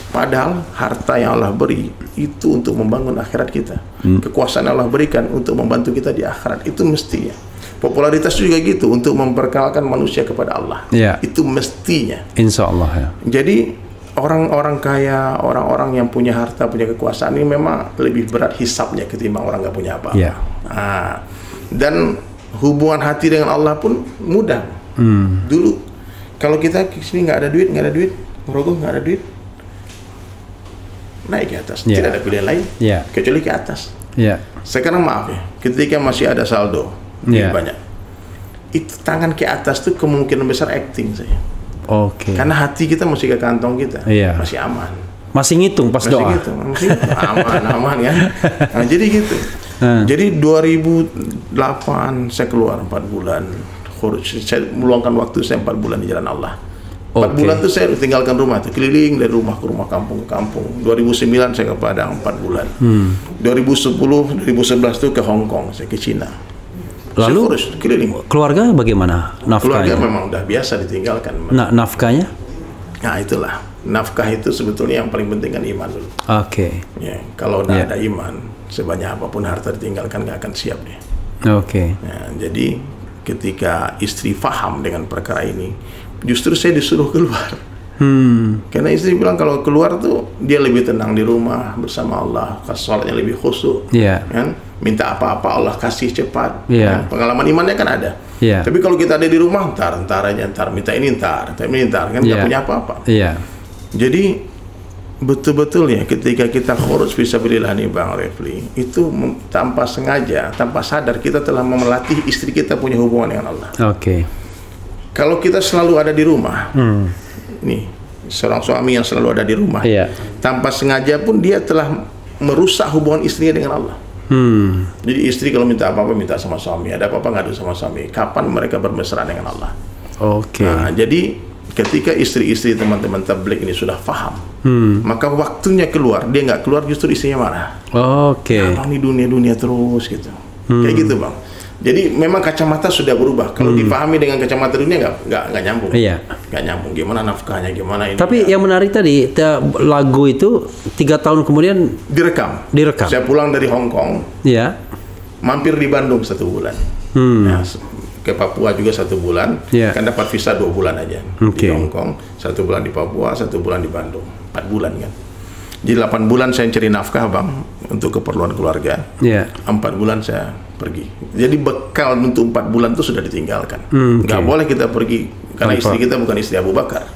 Padahal harta yang Allah beri itu untuk membangun akhirat kita. Kekuasaan yang Allah berikan untuk membantu kita di akhirat, itu mestinya. Popularitas juga gitu, untuk memperkenalkan manusia kepada Allah. Itu mestinya.
Insya Allah ya.
Jadi orang-orang kaya, orang-orang yang punya harta, punya kekuasaan ini memang lebih berat hisabnya ketimbang orang nggak punya apa-apa. Dan hubungan hati dengan Allah pun mudah. Dulu kalau kita sini nggak ada duit, ngerogoh nggak ada duit, naik ke atas, tidak ada pilihan lain kecuali ke atas. Sekarang maaf ya, ketika masih ada saldo banyak, itu tangan ke atas tuh kemungkinan besar acting saya. Karena hati kita masih ke kantong kita, masih aman.
Masih ngitung pas doa.
Masih aman kan. Nah, jadi gitu. Jadi 2008 saya keluar 4 bulan. Saya meluangkan waktu saya 4 bulan di jalan Allah. 4 bulan itu saya tinggalkan rumah, tuh keliling dari rumah ke rumah, kampung ke kampung. 2009 saya ke Padang 4 bulan. 2010, 2011 itu ke Hong Kong, saya ke Cina.
Lalu
keliling.
Keluarga bagaimana nafkahnya?
Keluarga memang udah biasa ditinggalkan.
Nafkahnya?
Nah itulah, nafkah itu sebetulnya yang paling penting kan iman dulu. Ya, kalau tidak ada iman, sebanyak apapun harta ditinggalkan nggak akan siap dia. Ya, jadi ketika istri faham dengan perkara ini, justru saya disuruh keluar. Karena istri bilang kalau keluar tuh dia lebih tenang di rumah bersama Allah, sholatnya lebih khusyuk, kan? Minta apa-apa Allah kasih cepat. Kan? Pengalaman imannya kan ada. Tapi kalau kita ada di rumah, ntar aja, minta ini ntar kan nggak punya apa-apa. Jadi betul-betul ya ketika kita khuruj fisabilillah nih Bang Refli, itu tanpa sengaja, tanpa sadar kita telah melatih istri kita punya hubungan dengan Allah. Kalau kita selalu ada di rumah, nih seorang suami yang selalu ada di rumah, tanpa sengaja pun dia telah merusak hubungan istrinya dengan Allah. Jadi istri kalau minta apa-apa minta sama suami, ada apa-apa ngadu sama suami. Kapan mereka bermesra dengan Allah? Nah, jadi ketika istri-istri teman-teman tabligh ini sudah paham, maka waktunya keluar, dia nggak keluar justru istrinya marah. Abang ini dunia terus gitu, kayak gitu Bang. Jadi memang kacamata sudah berubah. Kalau dipahami dengan kacamata dunia nggak nyambung. Nggak nyambung. Gimana nafkahnya, gimana ini.
Tapi yang menarik tadi lagu itu 3 tahun kemudian direkam.
Saya pulang dari Hong Kong. Mampir di Bandung 1 bulan. Nah, ke Papua juga 1 bulan. Kan dapat visa 2 bulan aja. Di Hong Kong 1 bulan di Papua, 1 bulan di Bandung. 4 bulan kan. Jadi 8 bulan saya cari nafkah Bang untuk keperluan keluarga. 4 bulan saya pergi. Jadi bekal untuk 4 bulan itu sudah ditinggalkan. Nggak boleh kita pergi karena istri kita bukan istri Abu Bakar.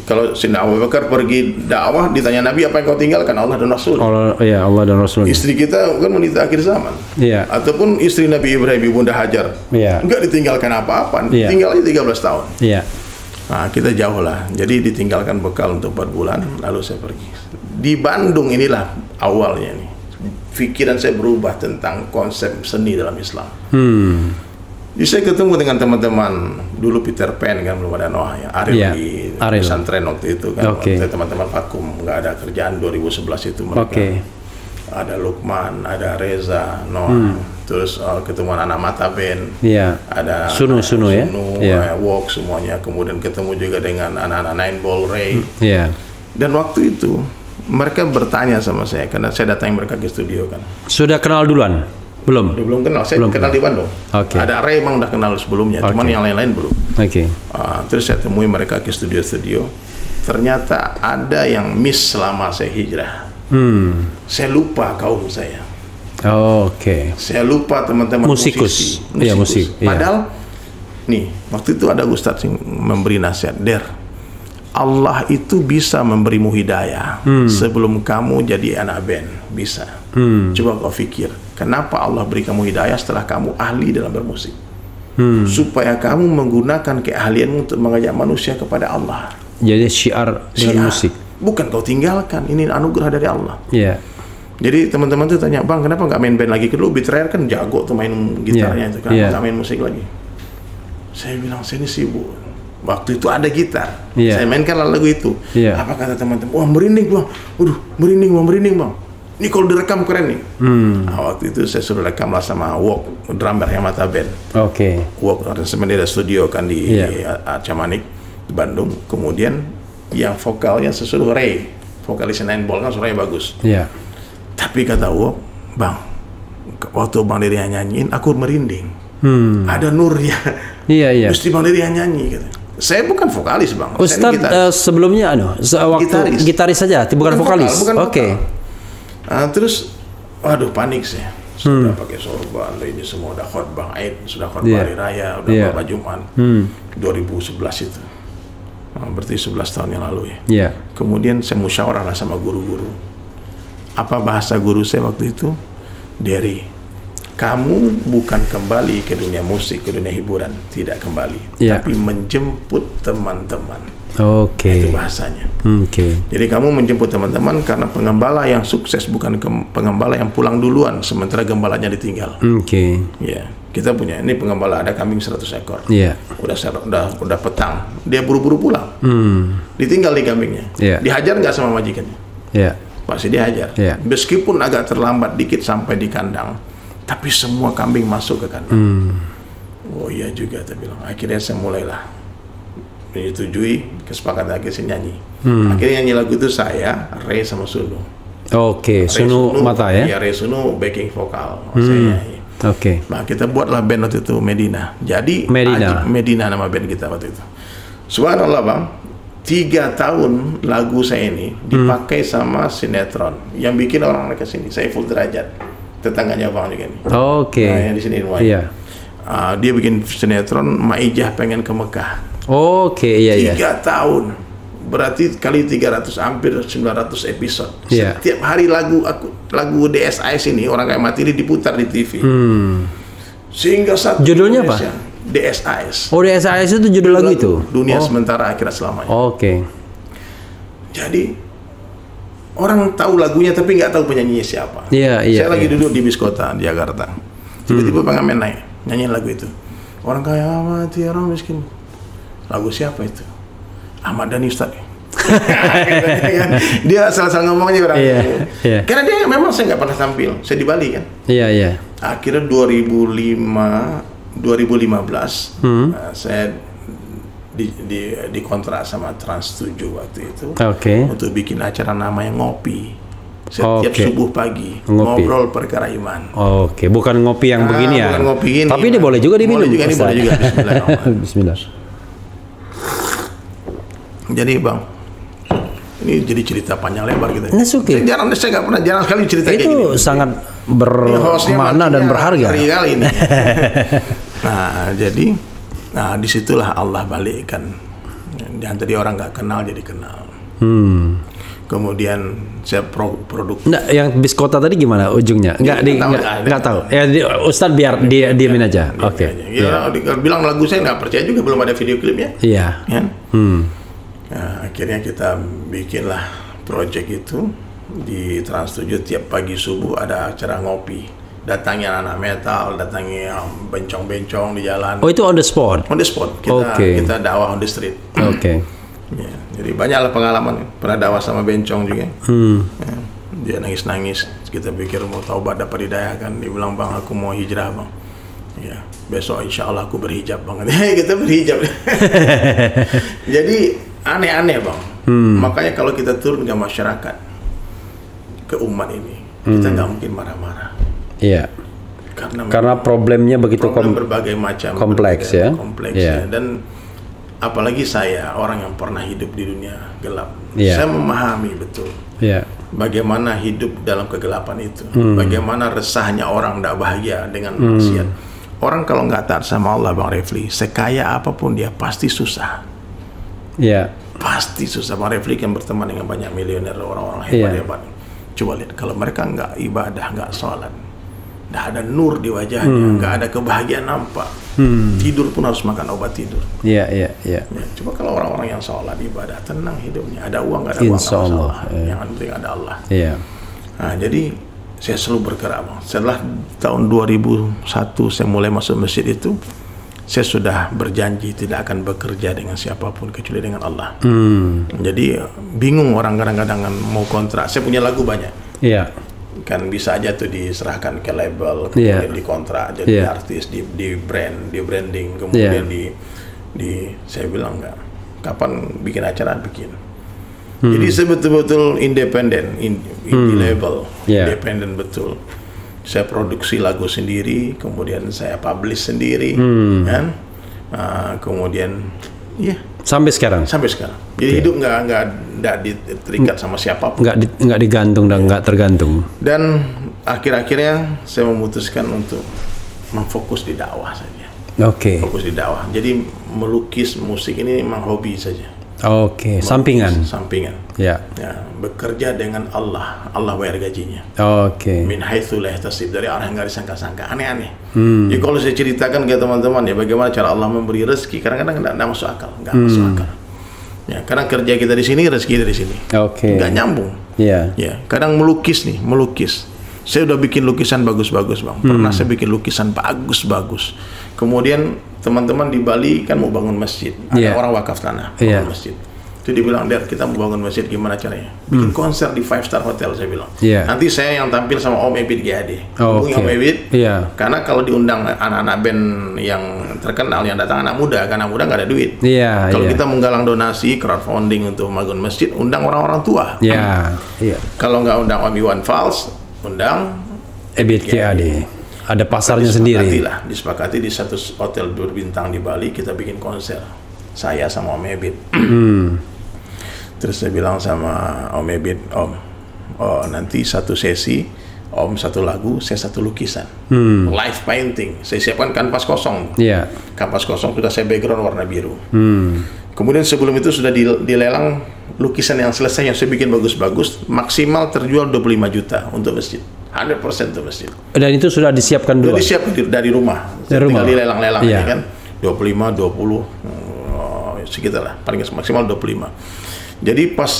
Kalau Sayyidina Abu Bakar pergi dakwah, ditanya Nabi apa yang kau tinggalkan? Allah dan Rasul.
Allah dan Rasul.
Istri kita kan wanita akhir zaman. Ataupun istri Nabi Ibrahim, Ibunda Hajar. Nggak ditinggalkan apa-apa. Tinggal aja 13 tahun. Nah, kita jauh lah. Jadi ditinggalkan bekal untuk 4 bulan, lalu saya pergi. Di Bandung inilah awalnya nih. Pikiran saya berubah tentang konsep seni dalam Islam. Jadi saya ketemu dengan teman-teman dulu Peter Pan kan belum ada Noah ya, Ariel pesantren waktu itu kan. Waktu teman-teman vakum nggak ada kerjaan 2011 itu mereka. Ada Lukman, ada Reza, Noah, terus ketemu anak Mata Band, ada Sunu ya, Walk semuanya. Kemudian ketemu juga dengan anak-anak Nine Ball Ray. Dan waktu itu mereka bertanya sama saya karena saya datangi mereka ke studio kan.
Sudah kenal duluan? Belum?
Belum kenal. Saya kenal di Bandung. Ada Ray emang udah kenal sebelumnya, cuman yang lain-lain belum. Terus saya temui mereka ke studio-studio. Ternyata ada yang miss selama saya hijrah. Saya lupa kaum saya. Saya lupa teman-teman musikus. Padahal nih waktu itu ada Ustadz yang memberi nasihat, Allah itu bisa memberimu hidayah sebelum kamu jadi anak band, bisa. Coba kau pikir, kenapa Allah beri kamu hidayah setelah kamu ahli dalam bermusik? Supaya kamu menggunakan keahlianmu untuk mengajak manusia kepada Allah.
Jadi syiar dengan musik.
Bukan kau tinggalkan, ini anugerah dari Allah. Jadi teman-teman tuh tanya, Bang, kenapa nggak main band lagi? Dulu Beat Rare kan jago tuh main gitarnya itu, kenapa nggak main musik lagi? Saya bilang, saya ini sibuk. Waktu itu ada gitar, saya mainkan lagu itu. Apa kata teman-teman? Wah, merinding Bang, waduh, merinding Bang. Ini kalau direkam keren nih. Waktu itu saya suruh rekam lah sama Walk, drummer yang Mata Band. Walk sebenarnya ada studio kan di Camanik, di Bandung. Kemudian yang vokalnya sesuruh Ray, vokalisnya Nine Ball kan suaranya bagus. Tapi kata Walk, Bang, waktu Bang Dery nyanyiin aku merinding. Ada nurnya. Mesti Bang Dery nyanyi gitu. Saya bukan vokalis Bang.
Ustadz sebelumnya waktu gitaris saja, bukan vokalis.
Terus, waduh panik saya. Sudah pakai sorban, ini semua udah khotbah Aid, sudah khotbah hari raya, udah khotbah Jumat. 2011 itu. Berarti 11 tahun yang lalu ya. Kemudian saya musyawarah lah sama guru-guru. Apa bahasa guru saya waktu itu? Dery, kamu bukan kembali ke dunia musik, ke dunia hiburan, tidak kembali, tapi menjemput teman-teman. Itu bahasanya. Jadi kamu menjemput teman-teman karena pengembala yang sukses bukan pengembala yang pulang duluan sementara gembalanya ditinggal. Kita punya ini pengembala ada kambing 100 ekor. Udah petang, dia buru-buru pulang. Ditinggal di kambingnya. Dihajar nggak sama majikannya? Pasti dihajar. Meskipun agak terlambat dikit sampai di kandang, tapi semua kambing masuk ke kandang. Oh iya juga, saya bilang. Akhirnya saya mulailah menyetujui kesepakatan akhirnya saya nyanyi. Akhirnya nyanyi lagu itu saya, Ray sama Sunu.
Sunu Mata ya?
Iya, Ray Sunu backing vokal. Saya nyanyi. Nah kita buatlah band waktu itu Medina. Jadi Medina nama band kita waktu itu. Subhanallah Bang, 3 tahun lagu saya ini dipakai sama sinetron yang bikin orang ke sini. Saiful Derajat, tetangganya Bang juga nih. Nah, yang di sini dia bikin sinetron Maijah Pengen ke Mekah. 3 tahun, berarti kali 300 hampir 900 episode. Setiap hari lagu DSIS ini orang kayak mati ini diputar di TV. Sehingga satu
judulnya
Indonesia,
apa?
DSIS.
DSIS itu judul lagu itu.
Dunia Sementara Akhirat Selamanya. Jadi orang tahu lagunya tapi nggak tahu penyanyinya siapa. Saya lagi duduk di bis kota di Jakarta. Tiba-tiba pengamen naik nyanyiin lagu itu. Orang kaya mati, orang miskin. Lagu siapa itu? Ahmad Dhani Ustaz. Dia asal-asal ngomongnya orang. Karena dia memang saya nggak pernah tampil. Saya di Bali kan. Akhirnya 2015 saya dikontrak sama Trans 7 waktu itu untuk bikin acara namanya Ngopi. Setiap subuh pagi ngobrol perkara iman.
Bukan ngopi yang begini ya.
Bukan ngopi gini.
Tapi ini boleh juga diminum.
Boleh juga.
Bismillah.
Jadi Bang, ini jadi cerita panjang lebar gitu.
Saya
jarang sekali cerita kayak gini.
Itu sangat bermakna dan berharga.
Kali ini. Jadi disitulah Allah balikkan. Yang tadi orang nggak kenal jadi kenal. Kemudian saya produk.
Yang bis kota tadi gimana ujungnya? Nggak tahu. Ya Ustadz biar dia diemin aja.
Bilang lagu saya nggak percaya juga, belum ada video klipnya. Akhirnya kita bikinlah project itu di Trans 7. Tiap pagi subuh ada acara ngopi. Datangi anak metal, datangi bencong-bencong di jalan.
Itu on the spot?
On the spot. Kita dakwah on the street. Ya, jadi banyaklah pengalaman. Pernah dakwah sama Bencong juga. Ya, dia nangis-nangis. Kita pikir mau taubat dapat hidayah kan. Dia bilang, bang aku mau hijrah bang. Ya, besok insya Allah aku berhijab bang. Kita berhijab. Jadi aneh-aneh bang. Makanya kalau kita turun ke masyarakat, ke umat ini, kita nggak mungkin marah-marah.
Iya. Karena problemnya begitu
berbagai macam,
kompleks ya.
Kompleks ya. Dan apalagi saya orang yang pernah hidup di dunia gelap, saya memahami betul bagaimana hidup dalam kegelapan itu, bagaimana resahnya orang tidak bahagia dengan maksiat. Orang kalau nggak taat sama Allah, Bang Refli, sekaya apapun dia pasti susah. Pasti susah. Bang Refli kan berteman dengan banyak miliuner, orang-orang hebat-hebat. Coba lihat, kalau mereka nggak ibadah, nggak sholat, nggak ada nur di wajahnya, nggak ada kebahagiaan nampak. Tidur pun harus makan obat tidur. Ya, coba kalau orang-orang yang sholat, ibadah, tenang hidupnya, ada uang nggak ada uang,
Insya Allah.
Yang penting ada Allah. Nah, jadi saya selalu bergerak bang. Setelah tahun 2001 saya mulai masuk masjid itu, saya sudah berjanji tidak akan bekerja dengan siapapun kecuali dengan Allah. Jadi bingung orang kadang-kadang mau kontrak. Saya punya lagu banyak. Kan bisa aja tuh diserahkan ke label, kemudian dikontrak jadi artis, di branding, kemudian saya bilang enggak. Kapan bikin acara bikin. Jadi saya betul-betul independen, indie label, independen betul. Saya produksi lagu sendiri, kemudian saya publish sendiri, kan? Kemudian,
sampai sekarang.
Jadi hidup nggak terikat sama siapapun.
Nggak digantung dan nggak tergantung.
Dan akhir-akhirnya saya memutuskan untuk memfokus di dakwah saja. Fokus di dakwah. Jadi melukis, musik ini memang hobi saja.
Sampingan. Ya,
bekerja dengan Allah bayar gajinya. Min haitsu la yahtasib, dari arah yang nggak disangka-sangka, aneh-aneh. Jadi kalau saya ceritakan ke teman-teman ya bagaimana cara Allah memberi rezeki, kadang-kadang nggak masuk akal, masuk akal. Ya, kadang kerja kita di sini, rezeki dari sini. Nggak nyambung. Ya, kadang melukis. Saya udah bikin lukisan bagus-bagus bang. Pernah saya bikin lukisan bagus-bagus. Kemudian teman-teman di Bali kan mau bangun masjid, ada orang wakaf tanah bangun masjid. Itu dibilang, Der, kita mau bangun masjid, gimana caranya? Bikin konser di 5-star hotel, saya bilang. Nanti saya yang tampil sama Om Ebit GAD. Hubungi Om Ebit, karena kalau diundang anak-anak band yang terkenal, yang datang anak muda, karena anak muda nggak ada duit. Kalau kita menggalang donasi, crowdfunding untuk bangun masjid, undang orang-orang tua. Kalau nggak undang Om Iwan Fals, undang
Ebit GAD. Ada pasarnya sendiri.
Disepakati di satu hotel berbintang di Bali kita bikin konser. Saya sama Om Ebit. Terus saya bilang sama Om Ebit, Om, nanti satu sesi, Om satu lagu, saya satu lukisan. Live painting. Saya siapkan kanvas kosong. Kanvas kosong sudah saya background warna biru. Kemudian sebelum itu sudah dilelang lukisan yang selesai yang saya bikin bagus-bagus, maksimal terjual 25 juta untuk masjid. 100% untuk masjid.
Dan itu sudah disiapkan dulu?
Sudah disiapkan dari rumah. Tinggal dilelang-lelang ya kan. 25, 20, sekitar lah. Paling maksimal 25. Jadi pas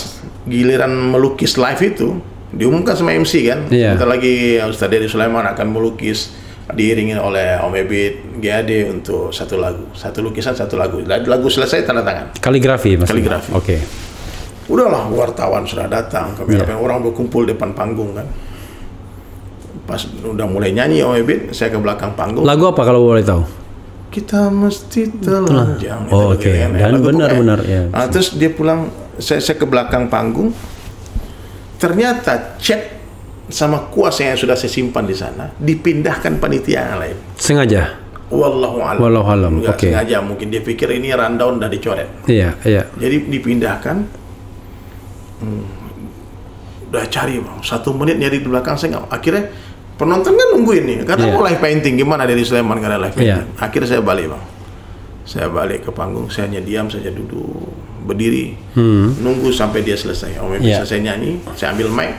giliran melukis live itu, diumumkan sama MC kan. Bentar lagi Ustaz Dery Sulaiman akan melukis diiringi oleh Om Ebit GAD untuk satu lagu. Satu lukisan, satu lagu. Lagu selesai, tanda tangan.
Kaligrafi maksudnya?
Kaligrafi. Udahlah, wartawan sudah datang, kameramen, orang berkumpul depan panggung kan. Pas udah mulai nyanyi Om Ebit, saya ke belakang panggung.
Lagu apa kalau boleh tahu?
Kita mesti telanjang.
Dan benar-benar
terus dia pulang, saya ke belakang panggung. Ternyata chat sama kuas yang sudah saya simpan di sana dipindahkan panitia yang lain.
Sengaja?
Wallahu a'lam.
Oke.
Sengaja, mungkin dia pikir ini rundown dan dicoret. Jadi dipindahkan. Udah cari bang, 1 menit nyari di belakang saya nggak. Akhirnya penonton kan nungguin nih, kata mau live painting, gimana dari Sulaiman karena live painting. Akhirnya saya balik bang, saya balik ke panggung, saya hanya diam saja, duduk berdiri, nunggu sampai dia selesai. Om bisa saya nyanyi, saya ambil mic,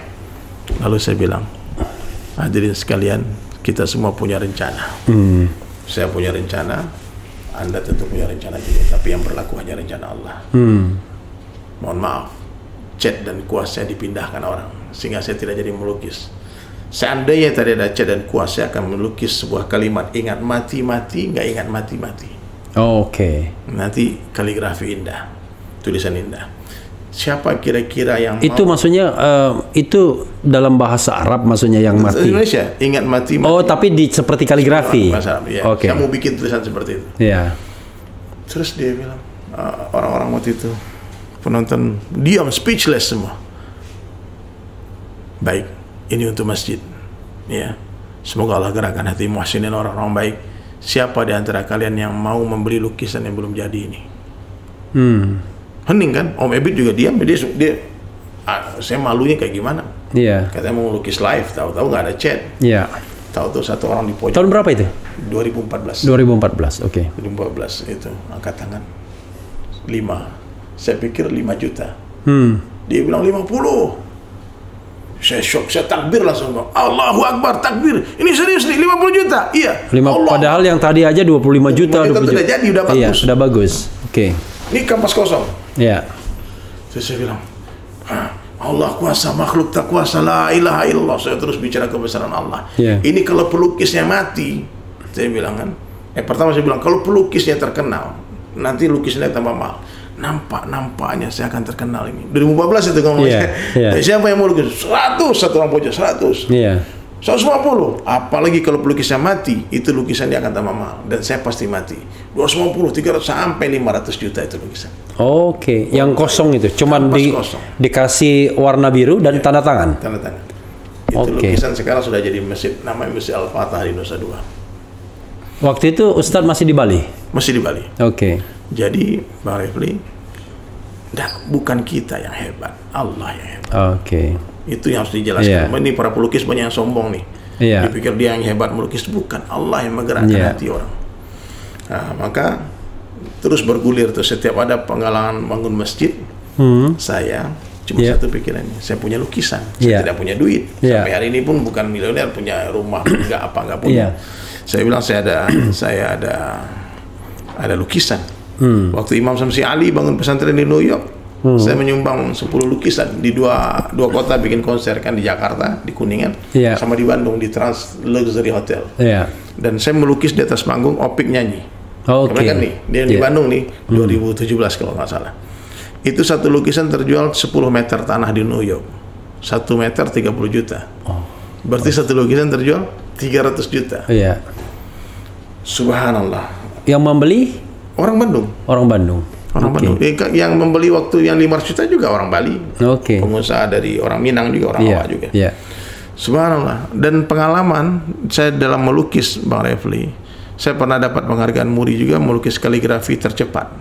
lalu saya bilang, hadirin sekalian, kita semua punya rencana. Saya punya rencana, Anda tentu punya rencana juga, tapi yang berlaku hanya rencana Allah. Mohon maaf, cat dan kuas saya dipindahkan orang, sehingga saya tidak jadi melukis. Seandainya tadi ada cat dan kuas, saya akan melukis sebuah kalimat, ingat mati-mati, nggak ingat mati-mati.
Oke.
Nanti kaligrafi indah. tulisan indah. Siapa kira-kira yang
itu mau? Maksudnya itu dalam bahasa Arab maksudnya yang mati.
Indonesia, ingat mati.
Oh, tapi seperti kaligrafi.
Bahasa Arab, ya.
Oke.
Saya mau bikin tulisan seperti itu.
Iya.
Terus dia bilang, orang-orang waktu itu penonton diam, speechless semua. Baik, ini untuk masjid. Ya, semoga Allah gerakkan hati muhsinin, orang-orang baik. Siapa di antara kalian yang mau membeli lukisan yang belum jadi ini? Hening kan? Om Ebit juga diam. Dia saya malunya kayak gimana?
Iya.
Katanya mau lukis live, tahu-tahu nggak ada chat.
Iya.
Tahu-tahu satu orang di pojok.
Tahun berapa itu?
2014.
2014, oke.
2014 itu angkat tangan 5. Saya pikir 5 juta. Dia bilang 50. Saya shock, saya takbir langsung, bang. Allahu Akbar, takbir. Ini serius nih, 50 juta. Iya.
Padahal yang tadi aja 25 juta.
25 juta sudah jadi, udah bagus.
Iya, sudah bagus. Oke.
Ini kampas kosong.
Iya.
Terus saya bilang, Allah kuasa, makhluk tak kuasa, la ilaha illallah. Saya terus bicara kebesaran Allah.
Yeah.
Ini kalau pelukisnya mati, saya bilang kan. Pertama saya bilang, kalau pelukisnya terkenal, nanti lukisannya tambah mahal. Nampaknya saya akan terkenal ini. 2014 itu ngomong saya. Siapa yang mau lukis? 100, satu orang pojok 100. 150. Apalagi kalau pelukisnya mati, itu lukisannya akan tambah mahal. Dan saya pasti mati. 250, 300 sampai 500 juta itu lukisan.
Oke, yang kosong itu cuman dikasih warna biru dan tanda tangan.
Tanda tangan. Itu lukisan sekarang sudah jadi masjid, namanya Masjid Al-Fatah di Nusa Dua.
Waktu itu Ustadz masih di Bali?
Masih di Bali.
Oke.
Jadi Bang Refli, bukan kita yang hebat, Allah yang hebat.
Oke.
Itu yang harus dijelaskan. Ini para pelukis banyak yang sombong nih. Dipikir dia yang hebat melukis, bukan, Allah yang menggerakkan hati orang. Nah, maka terus bergulir tuh setiap ada penggalangan bangun masjid, saya cuma satu pikirannya, saya punya lukisan, saya tidak punya duit. Sampai hari ini pun bukan miliuner, punya rumah nggak punya. Saya bilang saya ada lukisan. Waktu Imam Samsi Ali bangun pesantren di New York, saya menyumbang 10 lukisan di dua kota, bikin konser kan, di Jakarta di Kuningan, sama di Bandung di Trans Luxury Hotel. Dan saya melukis di atas panggung, Opik nyanyi. Kan nih, dia di Bandung nih 2017 kalau nggak salah. Itu satu lukisan terjual 10 meter tanah di New York. 1 meter 30 juta. Berarti satu lukisan terjual 300 juta. Subhanallah.
Yang membeli?
Orang Bandung.
Orang Bandung.
Bandung. Yang membeli waktu yang 500 juta juga orang Bali. Pengusaha dari orang Minang juga, orang Jawa juga. Subhanallah. Dan pengalaman saya dalam melukis, Bang Refli, saya pernah dapat penghargaan MURI juga melukis kaligrafi tercepat.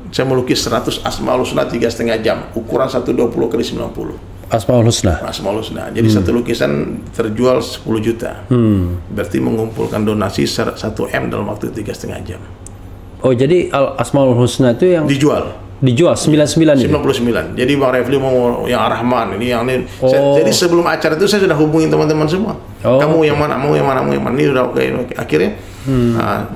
Saya melukis 100 Asmaul Husna 3,5 jam, ukuran 120 x 90.
Asmaul Husna.
Asmaul Husna. Jadi satu lukisan terjual 10 juta. Berarti mengumpulkan donasi 1 M dalam waktu 3,5 jam.
Oh, jadi Asmaul Husna itu yang
dijual
99 itu?
99. Jadi Bang Refli mau yang Ar-Rahman, ini yang ini. Jadi sebelum acara itu saya sudah hubungin teman-teman semua. Kamu yang mana, mau yang mana, mau yang mana. Ini udah oke. Akhirnya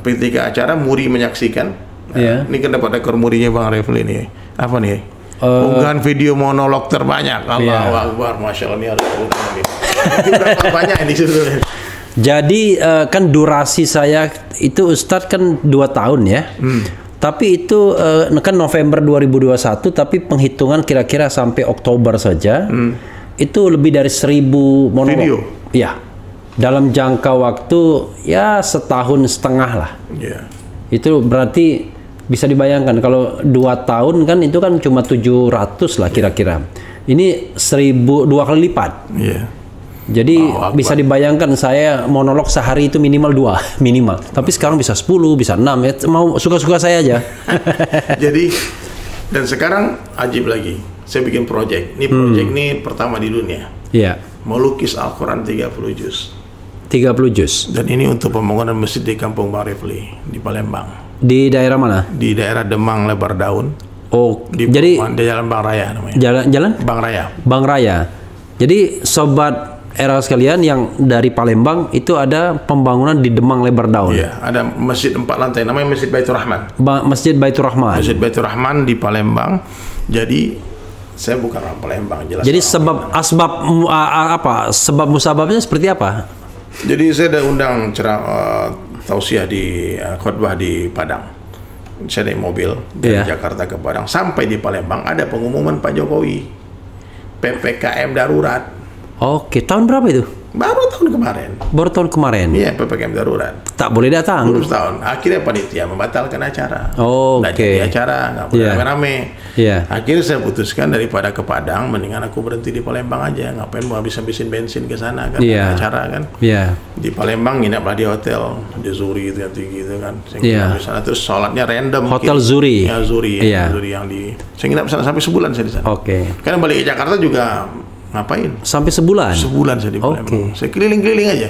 ketika acara MURI menyaksikan. Ini kan dapat ekor MURI-nya Bang Refli ini. Apa nih? Unggahan video monolog terbanyak. Allahu Akbar, Masya Allah, ini harus berapa banyak ini sebetulnya.
Jadi kan durasi saya itu Ustadz kan 2 tahun ya. Tapi itu kan November 2021, tapi penghitungan kira-kira sampai Oktober saja. Itu lebih dari 1000 monolog.
Video?
Ya. Dalam jangka waktu ya 1,5 tahun lah. Itu berarti bisa dibayangkan kalau 2 tahun kan itu kan cuma 700 lah kira-kira. Ini 1000, 2 kali lipat. Jadi bisa dibayangkan saya monolog sehari itu minimal 2 minimal. Tapi sekarang bisa 10, bisa 6 ya. Mau suka-suka saya aja.
Jadi dan sekarang ajib lagi. Saya bikin project. Ini project ini pertama di dunia. Melukis Al-Quran 30 juz.
30 juz.
Dan ini untuk pembangunan masjid di Kampung Bang Refli di Palembang.
Di daerah mana?
Di daerah Demang Lebar Daun. Di Jalan Bang Raya namanya.
Jalan?
Bang Raya.
Bang Raya. Jadi sobat era sekalian yang dari Palembang itu ada pembangunan di Demang Lebar Daun.
Ada masjid 4 lantai namanya Masjid Baitur Rahman.
Masjid Baitur Rahman.
Masjid Baitur Rahman di Palembang. Jadi saya bukan orang Palembang, jelas.
Jadi sebab musababnya seperti apa?
Jadi saya ada undang tausiah di khutbah di Padang. saya naik mobil dari Jakarta ke Padang, sampai di Palembang ada pengumuman Pak Jokowi PPKM darurat.
Oke, tahun berapa itu?
Baru tahun kemarin.
Baru tahun kemarin?
Iya, PPKM darurat.
Tak boleh datang?
Belum setahun. Akhirnya panitia membatalkan acara. Nggak jadi acara, nggak boleh rame-rame. Akhirnya saya putuskan daripada ke Padang, mendingan aku berhenti di Palembang aja. Ngapain mau habis-habisin bensin ke sana kan? Acara kan? Di Palembang nginaplah di hotel, di Zuri itu yang tinggi itu kan. Saya di sana terus sholatnya random.
Hotel Zuri?
Ya, Zuri. Zuri yang di... Saya nginap sana sampai sebulan saya di sana. Karena balik ke Jakarta juga... Ngapain?
Sampai sebulan?
Sebulan saya di Palembang. Saya keliling-keliling aja.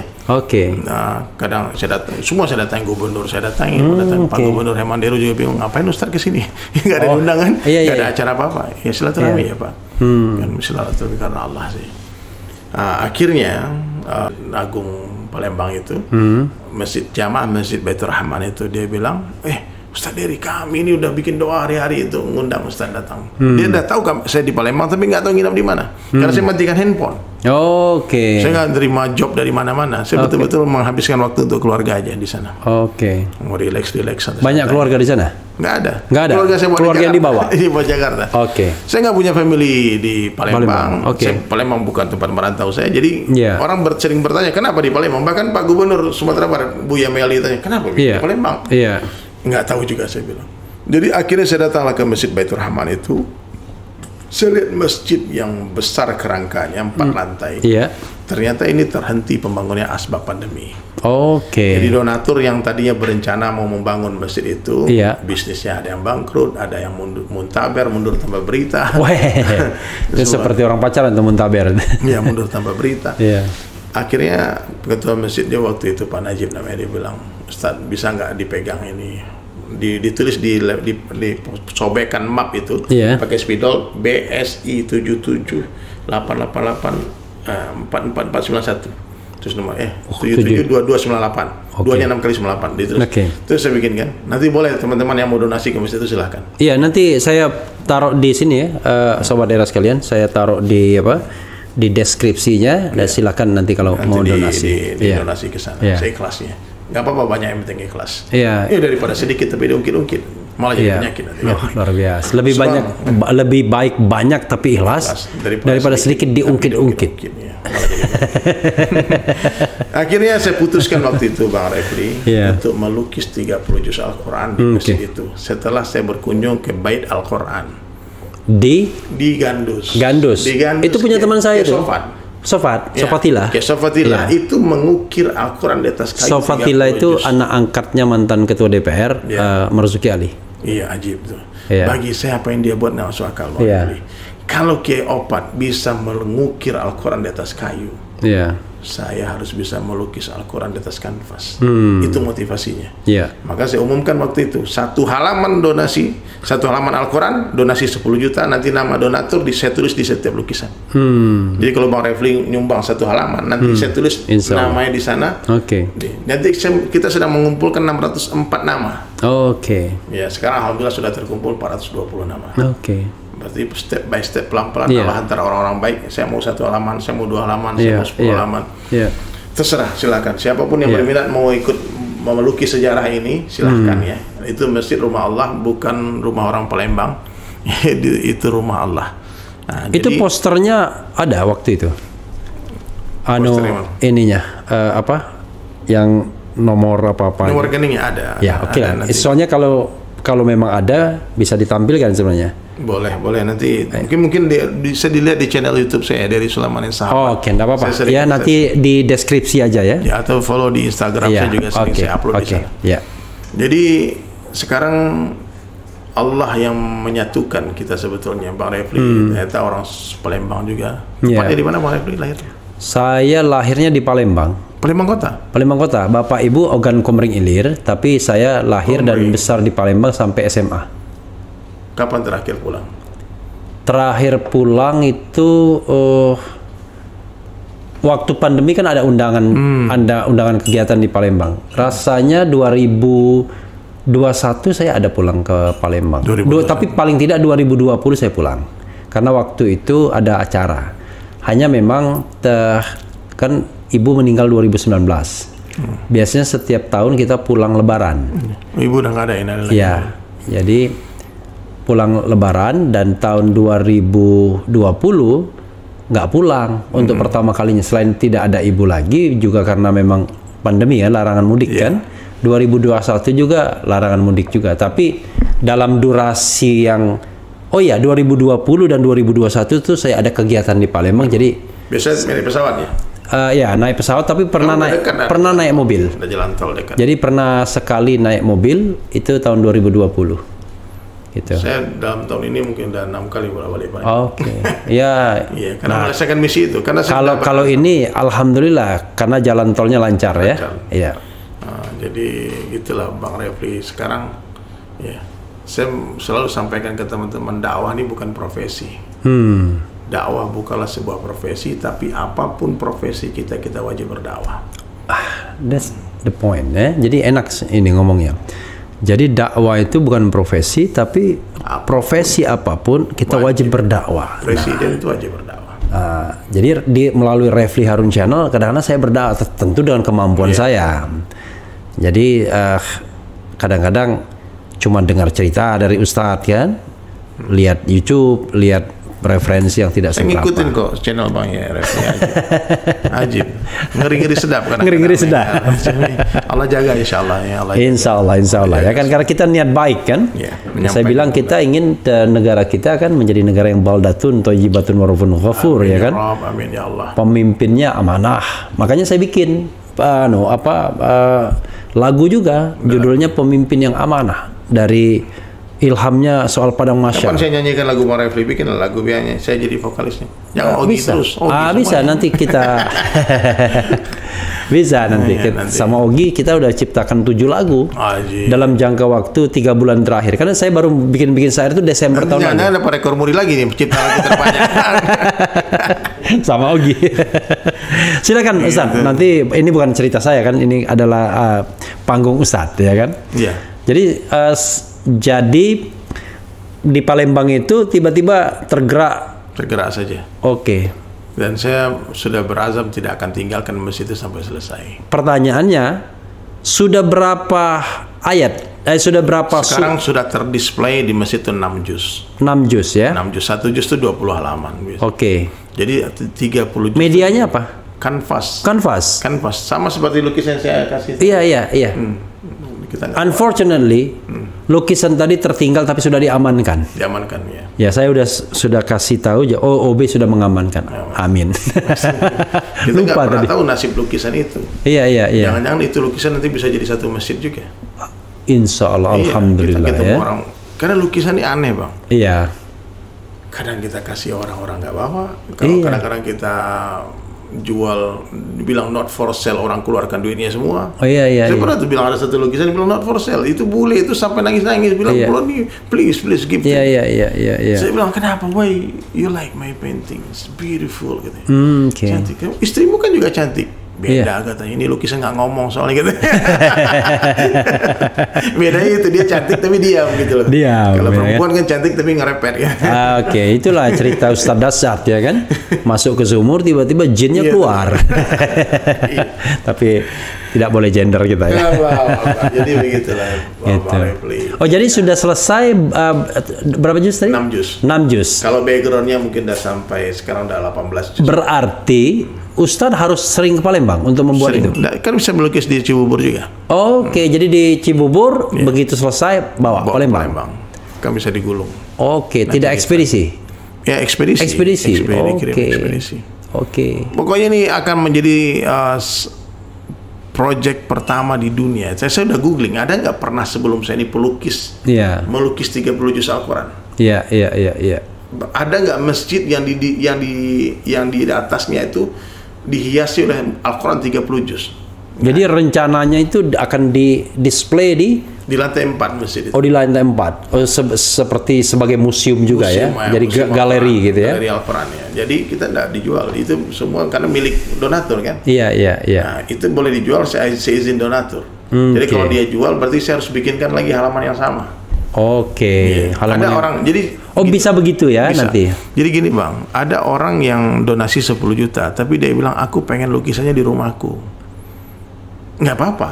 Nah, kadang saya datang, semua saya datang gubernur, saya datangin, Pak Gubernur Hemandero juga bingung, ngapain Ustaz ke sini? Nggak ada undangan, nggak ada acara apa-apa. Ya silaturahmi ya Pak. Kan silaturahmi karena Allah sih. Akhirnya Agung Palembang itu, Masjid Jamaah Masjid Baitur Rahman itu dia bilang, Ustaz Dery, kami ini udah bikin doa hari-hari itu ngundang Ustaz datang. Dia udah tahu saya di Palembang tapi nggak tahu nginap di mana. Karena saya matikan handphone. Saya nggak terima job dari mana-mana. Saya betul-betul menghabiskan waktu untuk keluarga aja di sana. Mau relax.
Banyak keluarga di sana?
Nggak ada.
Keluarga saya keluarga yang dibawa?
Di Jakarta. Saya nggak punya family di Palembang. Palembang bukan tempat merantau saya. Jadi orang sering bertanya kenapa di Palembang. Bahkan Pak Gubernur Sumatera Barat Buya Meli tanya kenapa di Palembang. Nggak tahu juga saya bilang. Jadi akhirnya saya datanglah ke Masjid Baitur Rahman itu. Saya lihat masjid yang besar kerangkanya 4 lantai. Ternyata ini terhenti pembangunnya asbab pandemi. Jadi donatur yang tadinya berencana mau membangun masjid itu, bisnisnya ada yang bangkrut, ada yang muntaber, mundur tanpa berita.
Itu seperti orang pacaran tuh muntaber.
Ya, mundur tanpa berita. Akhirnya ketua masjidnya waktu itu Pak Najib namanya, dia bilang, Ustaz bisa nggak dipegang ini, ditulis di sobekan map itu pakai spidol BSI 77 888 44491 terus nomor 772298 duanya 6 kali 98 ditulis. Terus saya bikin kan, nanti boleh teman-teman yang mau donasi ke masjid itu silahkan.
Nanti saya taruh di sini ya, sobat daerah sekalian, saya taruh di di deskripsinya dan silakan nanti kalau nanti mau donasi
donasi ke sana. Saya ikhlasnya nggak apa-apa, banyak yang penting ikhlas. Daripada sedikit tapi diungkit-ungkit malah jadi penyakit nanti.
Luar biasa. Lebih baik banyak tapi ikhlas daripada sedikit diungkit-ungkit.
Akhirnya saya putuskan waktu itu Bang Refli untuk melukis 30 juz Al-Quran di masjid itu. Setelah saya berkunjung ke Bait Al-Quran di Gandus.
Itu punya teman saya itu. Sofatila.
Sofatila itu mengukir Al-Quran di atas kayu.
Sofatila itu anak angkatnya mantan ketua DPR, Marzuki Ali.
Iya, ajib tuh. Bagi saya apa yang dia buat nggak masuk akal. Kalau Kiai Opat bisa mengukir Al-Quran di atas kayu, saya harus bisa melukis Al-Quran di atas kanvas. Itu motivasinya. Maka saya umumkan waktu itu, 1 halaman donasi, 1 halaman Al-Quran, donasi 10 juta, nanti nama donatur saya tulis di setiap lukisan. Jadi kalau Bang Refli nyumbang 1 halaman, nanti saya tulis namanya di sana. Nanti kita sedang mengumpulkan 604 nama. Ya, sekarang alhamdulillah sudah terkumpul 420 nama. Berarti step by step, pelan-pelan antara orang-orang baik. Saya mau 1 halaman, saya mau 2 halaman, saya mau 10 halaman. Terserah, silakan. Siapapun yang berminat mau ikut melukis sejarah ini, silahkan ya. Itu masjid rumah Allah, bukan rumah orang Palembang. Itu rumah Allah. Nah,
itu jadi, posternya ada waktu itu. Ininya yang nomor apa-apa?
Nomor rekeningnya ada.
Soalnya kalau memang ada bisa ditampilkan sebenarnya.
Boleh nanti mungkin bisa dilihat di channel YouTube saya dari Sulaiman Sahabat.
Enggak apa-apa. Ya nanti di deskripsi aja ya.
Atau follow di Instagram saya juga sering saya upload di sana. Jadi sekarang Allah yang menyatukan kita sebetulnya, Bang Refli. Ternyata orang Palembang juga. Tempatnya di mana Bang Refli lahir?
Saya lahirnya di Palembang.
Palembang Kota. Bapak Ibu
Ogan Komering Ilir, tapi saya lahir dan besar di Palembang sampai SMA.
Kapan terakhir pulang?
Terakhir pulang itu waktu pandemi kan ada undangan kegiatan di Palembang. Rasanya 2021 saya ada pulang ke Palembang. Tapi paling tidak 2020 saya pulang. Karena waktu itu ada acara. Hanya memang kan ibu meninggal 2019. Biasanya setiap tahun kita pulang Lebaran.
Ibu udah nggak ada ini lagi.
Jadi pulang Lebaran dan tahun 2020 nggak pulang untuk pertama kalinya, selain tidak ada ibu lagi juga karena memang pandemi ya, larangan mudik kan. 2021 juga larangan mudik juga, tapi dalam durasi yang 2020 dan 2021 tuh saya ada kegiatan di Palembang. Jadi
biasanya naik pesawat ya?
Ya naik pesawat, tapi pernah naik mobil.
Ada jalan tol dekat.
Jadi pernah sekali naik mobil itu tahun 2020. Gitu.
Saya dalam tahun ini mungkin udah 6 kali bolak-balik.
Oke. Ya.
Iya, karena merasakan misi itu. Karena
kalau ini alhamdulillah karena jalan tolnya lancar. Ya. Iya.
Nah, jadi gitulah Bang Refli. Sekarang ya, saya selalu sampaikan ke teman-teman, dakwah ini bukan profesi. Dakwah bukanlah sebuah profesi, tapi apapun profesi kita wajib berdakwah.
That's the point ya. Jadi enak ini ngomongnya. Jadi dakwah itu bukan profesi, tapi profesi apapun kita wajib berdakwah.
Presiden itu wajib berdakwah.
Jadi melalui Refli Harun Channel kadang-kadang saya berdakwah tentu dengan kemampuan saya. Jadi kadang-kadang cuma dengar cerita dari Ustadz kan, lihat YouTube, lihat referensi yang tidak seberapa.
Saya ngikutin kok channel Bang ya, Refli Ajib. Ngeri-ngeri sedap kan.
Ngeri-ngeri sedap.
Allah jaga insyaallah ya.
Insyaallah ya kan, karena kita niat baik kan. Ya, saya bilang kita ingin negara kita kan menjadi negara yang baldatun thayyibatun warafun ghafur ya kan.
Amin ya Allah.
Pemimpinnya amanah. Makanya saya bikin lagu juga judulnya Pemimpin yang Amanah, dari ilhamnya soal padang mahsyar.
Kapan saya nyanyikan lagu Bang Refli, bikin lagu biayanya, saya jadi vokalisnya. Jangan Ogi terus.
Bisa nanti kita bisa nanti sama Ogi kita udah ciptakan 7 lagu dalam jangka waktu 3 bulan terakhir. Karena saya baru bikin syair itu Desember tahun lalu.
Jangan ada rekor muri lagi nih cipta lagu terbanyak.
Sama Ogi. Silakan Ustaz. Nanti ini bukan cerita saya kan, ini adalah panggung Ustaz ya kan.
Iya.
Jadi di Palembang itu tiba-tiba tergerak
saja.
Oke.
Dan saya sudah berazam tidak akan tinggalkan masjid itu sampai selesai.
Pertanyaannya, sudah berapa ayat? Sudah berapa?
Sekarang sudah terdisplay di masjid itu 6 juz.
6 juz ya?
6 juz. 1 juz itu 20 halaman.
Oke.
Jadi 30 juz.
Medianya apa?
Kanvas. Sama seperti lukisan saya kasih.
Iya. Unfortunately, lukisan tadi tertinggal tapi sudah diamankan.
Diamankan ya.
Ya, saya sudah kasih tahu. OB sudah mengamankan. Amin.
Kita nggak pernah tahu nasib lukisan itu.
Iya.
Jangan-jangan itu lukisan nanti bisa jadi satu masjid juga.
Insya Allah, alhamdulillah
kita
ya.
Orang, karena lukisan ini aneh Bang.
Iya.
Kadang kita kasih orang-orang nggak bawa. Kalau kadang-kadang kita jual, dibilang not for sale, orang keluarkan duitnya semua. Saya pernah tuh bilang ada satu lukisan dibilang not for sale, itu bule itu sampai nangis-nangis bilang pulang nih, please give me. Saya bilang kenapa, why you like my painting, it's beautiful gitu. Cantik. Istrimu kan juga cantik. Beda katanya, ini lukisan nggak ngomong soalnya gitu. Bedanya itu, dia cantik tapi diam gitu loh. Kalau perempuan kan cantik tapi ngerepet kan.
Oke, itulah cerita Ustadz Dasyat ya kan. Masuk ke sumur tiba-tiba jinnya keluar. Tapi tidak boleh gender kita ya.
Jadi begitulah.
Oh, jadi sudah selesai berapa juz tadi?
6 juz.
6 juz.
Kalau backgroundnya mungkin udah sampai sekarang udah 18 juz.
Berarti Ustadz harus sering ke Palembang untuk membuat itu?
Kan bisa melukis di Cibubur juga.
Oke, jadi di Cibubur begitu selesai bawa Palembang.
Kan bisa digulung.
Oke, tidak ekspedisi?
Ya, ekspedisi.
Oke.
Pokoknya ini akan menjadi project pertama di dunia. Saya udah googling, ada nggak pernah sebelum saya ini pelukis melukis 30 juz Al-Quran?
Iya.
Ada nggak masjid yang di atasnya itu dihiasi oleh Al-Quran 30 juz?
Jadi rencananya itu akan di-display
di lantai 4 masjid itu.
Oh, di lantai 4. Oh, seperti sebagai museum juga ya. Jadi galeri gitu ya.
Galeri Al-Quran ya. Jadi kita enggak dijual. Itu semua karena milik donatur kan?
Iya.
Nah, itu boleh dijual seizin donatur. Jadi kalau dia jual berarti saya harus bikinkan lagi halaman yang sama.
Oke.
Ada orang jadi
bisa begitu ya bisa. Nanti.
Jadi gini Bang, ada orang yang donasi 10 juta tapi dia bilang aku pengen lukisannya di rumahku. Nggak apa-apa.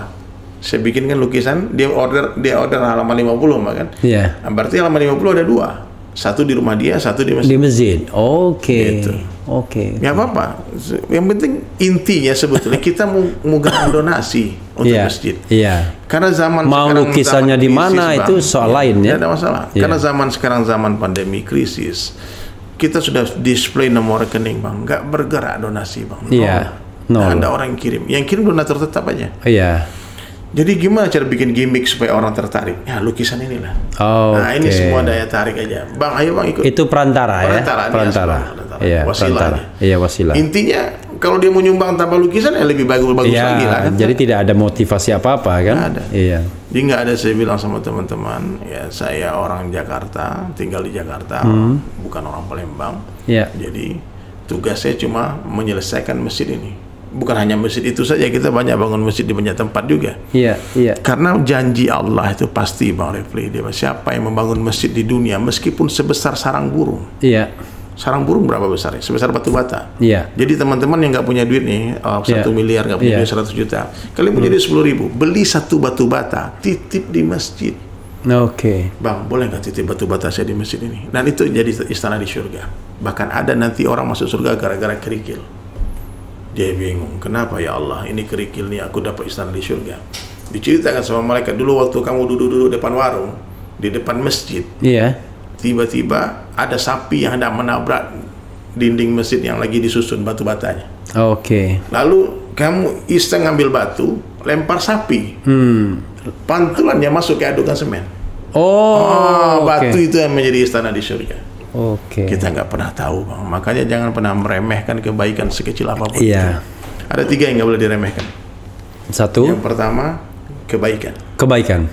Saya bikinkan lukisan, dia order halaman 50 kan.
Iya.
Nah, berarti halaman 50 ada 2. Satu di rumah dia, satu di masjid.
Di masjid. Oke.
Gitu.
Oke.
Ya apa-apa. Yang penting intinya sebetulnya kita mau donasi untuk masjid.
Iya.
Karena zaman
mau
sekarang
lukisannya di mana itu soal lain ya.
Tidak ada masalah. Karena zaman sekarang zaman pandemi krisis. Kita sudah display nomor rekening, Bang. Nggak bergerak donasi, Bang.
Iya.
Nah, ada orang yang kirim. Yang kirim donatur tetap aja.
Iya.
Jadi gimana cara bikin gimmick supaya orang tertarik? Ya lukisan inilah. Nah ini semua daya tarik aja. Bang, ayo Bang ikut.
Itu perantara ya? Perantara. Iya,
wasilah.
Iya, wasilah.
Intinya kalau dia mau nyumbang tanpa lukisan ya lebih bagus lagi lah. Kan?
Jadi tidak ada motivasi apa-apa kan?
Nggak ada.
Iya.
Jadi nggak ada, saya bilang sama teman-teman, ya saya orang Jakarta, tinggal di Jakarta, bukan orang Palembang.
Iya.
Jadi tugas saya cuma menyelesaikan masjid ini. Bukan hanya masjid itu saja, kita banyak bangun masjid di banyak tempat juga.
Iya, iya.
Karena janji Allah itu pasti, Bang Refli, dia siapa yang membangun masjid di dunia meskipun sebesar sarang burung.
Iya.
Sarang burung berapa besar? Sebesar batu bata.
Iya.
Jadi teman-teman yang nggak punya duit nih, 1 miliar, nggak punya duit 100 juta, kalian punya duit 10.000, beli satu batu bata, titip di masjid.
Oke.
Bang, boleh nggak titip batu bata saya di masjid ini? Dan itu jadi istana di surga. Bahkan ada nanti orang masuk surga gara-gara kerikil. Dia bingung, kenapa ya Allah ini kerikil nih aku dapat istana di surga. Diceritakan sama malaikat, dulu waktu kamu duduk-duduk depan warung, di depan masjid, tiba-tiba ada sapi yang hendak menabrak dinding masjid yang lagi disusun batu batanya.
Oke.
Lalu kamu iseng ngambil batu, lempar sapi, pantulannya masuk ke adukan semen. Batu itu yang menjadi istana di surga.
Oke.
Kita nggak pernah tahu, Bang. Makanya jangan pernah meremehkan kebaikan sekecil apapun.
Iya.
Ada 3 yang nggak boleh diremehkan.
1.
Yang pertama, kebaikan.
Kebaikan.